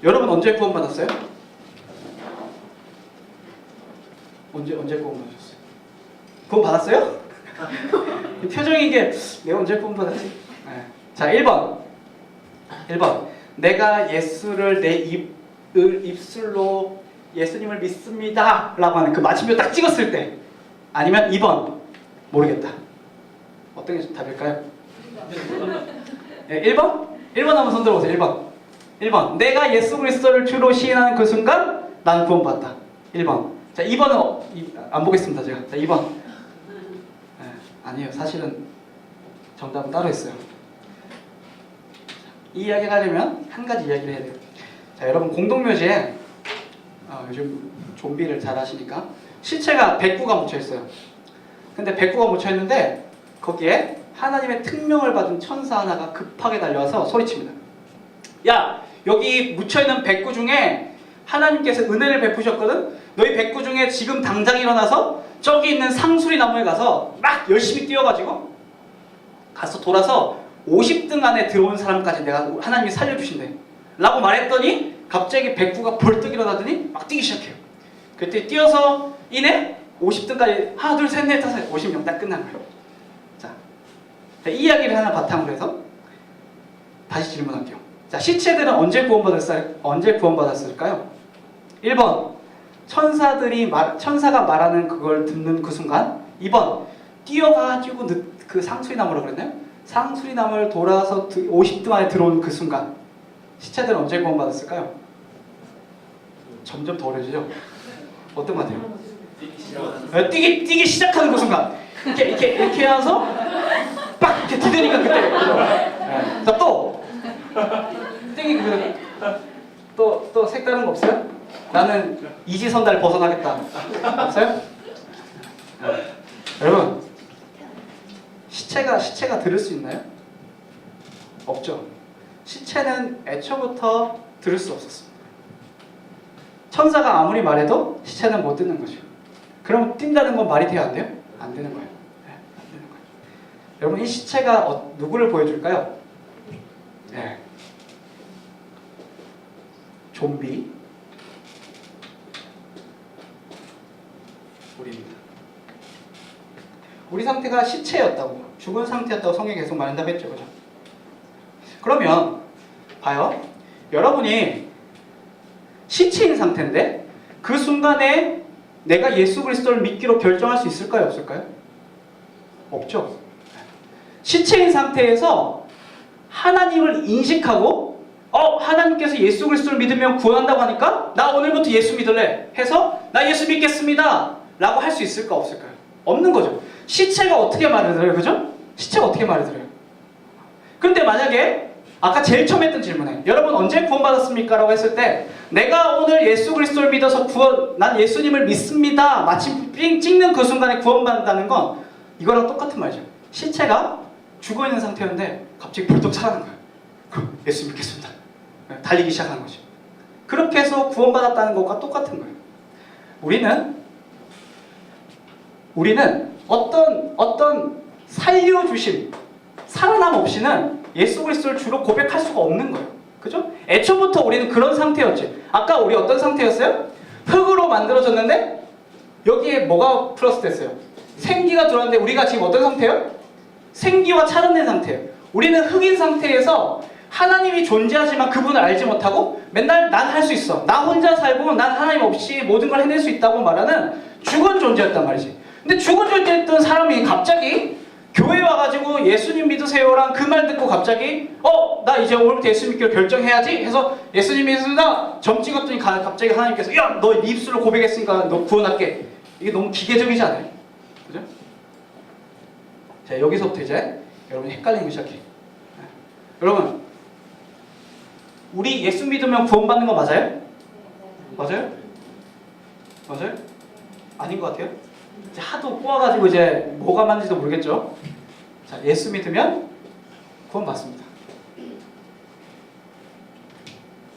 여러분 언제 구원받았어요? 언제 구원받으셨어요? 구원받았어요? 표정이 이게 내가 언제 구원받았지? 자, 1번. 내가 예수를 내 입술로 예수님을 믿습니다 라고 하는 그 마침표 딱 찍었을 때. 아니면 2번. 모르겠다. 어떤 게 답일까요? 1번? 1번 한번 손 들어보세요. 1번. 내가 예수 그리스도를 주로 시인하는 그 순간 난 구원받았다. 1번. 자, 2번은 안 보겠습니다, 제가. 자, 2번. 아니에요. 사실은 정답은 따로 있어요. 이 이야기를 하려면 한 가지 이야기를 해야 돼요. 자, 여러분 공동묘지에 요즘 좀비를 잘 아시니까 시체가 109가 묻혀있어요. 근데 109가 묻혀있는데 거기에 하나님의 특명을 받은 천사 하나가 급하게 달려와서 소리칩니다. 야, 여기 묻혀있는 109 중에 하나님께서 은혜를 베푸셨거든? 너희 109 중에 지금 당장 일어나서 저기 있는 상수리 나무에 가서 막 열심히 뛰어가지고 가서 돌아서 50등 안에 들어온 사람까지 내가 하나님이 살려주신대 라고 말했더니 갑자기 109가 벌떡 일어나더니 막 뛰기 시작해요. 그때 뛰어서 인해 50등까지 하나 둘 셋 넷 다섯 50명 딱 끝난 거예요. 자, 이 이야기를 하나 바탕으로 해서 다시 질문할게요. 자, 시체들은 언제 구원받았을까요? 1번 천사가 말하는 그걸 듣는 그 순간. 2번 뛰어가지고 그 상수리나무라고 그랬나요? 상수리나무를 돌아서 50등 안에 들어온 그 순간. 시체들은 언제 구원받았을까요? 점점 더 어려지죠? 어떤 것 같아요? 뛰기 시작하는 그 순간. 이렇게 해서 빡 이렇게 디디니까 그때. 네. 자, 또 뛰기 또 색다른 거 없어요? 나는 이지선다를 벗어나겠다. 없어요? 네. 여러분, 시체가 들을 수 있나요? 없죠. 시체는 애초부터 들을 수 없었습니다. 천사가 아무리 말해도 시체는 못 듣는 거죠. 그럼 뛴다는 건 말이 돼요, 안 돼요? 안 되는 거예요. 네, 안 되는 거예요. 여러분, 이 시체가 누구를 보여줄까요? 네. 좀비 우리입니다. 우리 상태가 시체였다고, 죽은 상태였다고 성경이 계속 말한다고 했죠, 그죠? 그러면 봐요. 여러분이 시체인 상태인데 그 순간에 내가 예수 그리스도를 믿기로 결정할 수 있을까요, 없을까요? 없죠. 시체인 상태에서 하나님을 인식하고 하나님께서 예수 그리스도를 믿으면 구원한다고 하니까 나 오늘부터 예수 믿을래 해서 나 예수 믿겠습니다 라고 할 수 있을까, 없을까요? 없는 거죠. 시체가 어떻게 말을 들어요, 그죠? 시체가 어떻게 말을 들어요? 근데 만약에 아까 제일 처음 했던 질문에 여러분 언제 구원받았습니까? 라고 했을 때 내가 오늘 예수 그리스도를 믿어서 난 예수님을 믿습니다 마침 삥 찍는 그 순간에 구원받는다는 건 이거랑 똑같은 말이죠. 시체가 죽어있는 상태였는데 갑자기 벌떡 살아난 거예요. 그럼 예수 믿겠습니다. 달리기 시작하는 거죠. 그렇게 해서 구원받았다는 것과 똑같은 거예요. 우리는 어떤 살려주심, 살아남 없이는 예수 그리스도를 주로 고백할 수가 없는 거예요. 그죠? 애초부터 우리는 그런 상태였지. 아까 우리 어떤 상태였어요? 흙으로 만들어졌는데 여기에 뭐가 플러스 됐어요? 생기가 들어왔는데 우리가 지금 어떤 상태예요? 생기와 차단된 상태예요. 우리는 흙인 상태에서 하나님이 존재하지만 그분을 알지 못하고 맨날 난 할 수 있어, 나 혼자 살고 난 하나님 없이 모든 걸 해낼 수 있다고 말하는 죽은 존재였단 말이지. 근데 죽은 존재였던 사람이 갑자기 교회 와가지고 예수님 믿으세요랑 그 말 듣고 갑자기 나 이제 오늘부터 예수 믿기로 결정해야지 해서 예수님 믿습니다 점 찍었더니 갑자기 하나님께서 야, 너 네 입술로 고백했으니까 너 구원할게. 이게 너무 기계적이지 않아요? 그죠? 자, 여기서부터 이제 여러분이 헷갈리는 거 시작해. 여러분, 우리 예수 믿으면 구원받는 거 맞아요? 맞아요? 맞아요? 아닌 것 같아요? 이제 하도 꼬아가지고 이제 뭐가 맞는지도 모르겠죠? 자, 예수 믿으면 구원받습니다.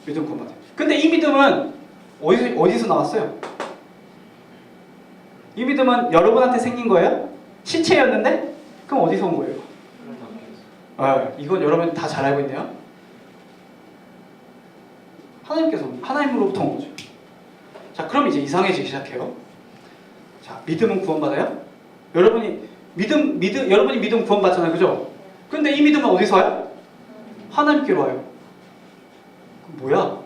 믿으면 구원받아요. 근데 이 믿음은 어디서 나왔어요? 이 믿음은 여러분한테 생긴 거예요? 시체였는데? 그럼 어디서 온 거예요? 이건 여러분 다 잘 알고 있네요. 하나님으로부터 온 거죠. 자, 그럼 이제 이상해지기 시작해요. 자, 믿음은 구원받아요? 여러분이 믿음 구원받잖아요, 그죠? 근데 이 믿음은 어디서 와요? 하나님께로 와요. 뭐야?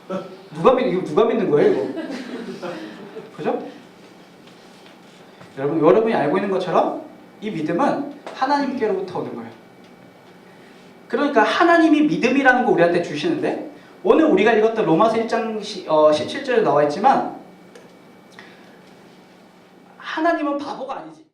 이거 누가 믿는 거예요, 이거? 그죠? 여러분이 알고 있는 것처럼 이 믿음은 하나님께로부터 오는 거예요. 그러니까 하나님이 믿음이라는 거 우리한테 주시는데 오늘 우리가 읽었던 로마서 1장 17절에 나와 있지만 하나님은 바보가 아니지.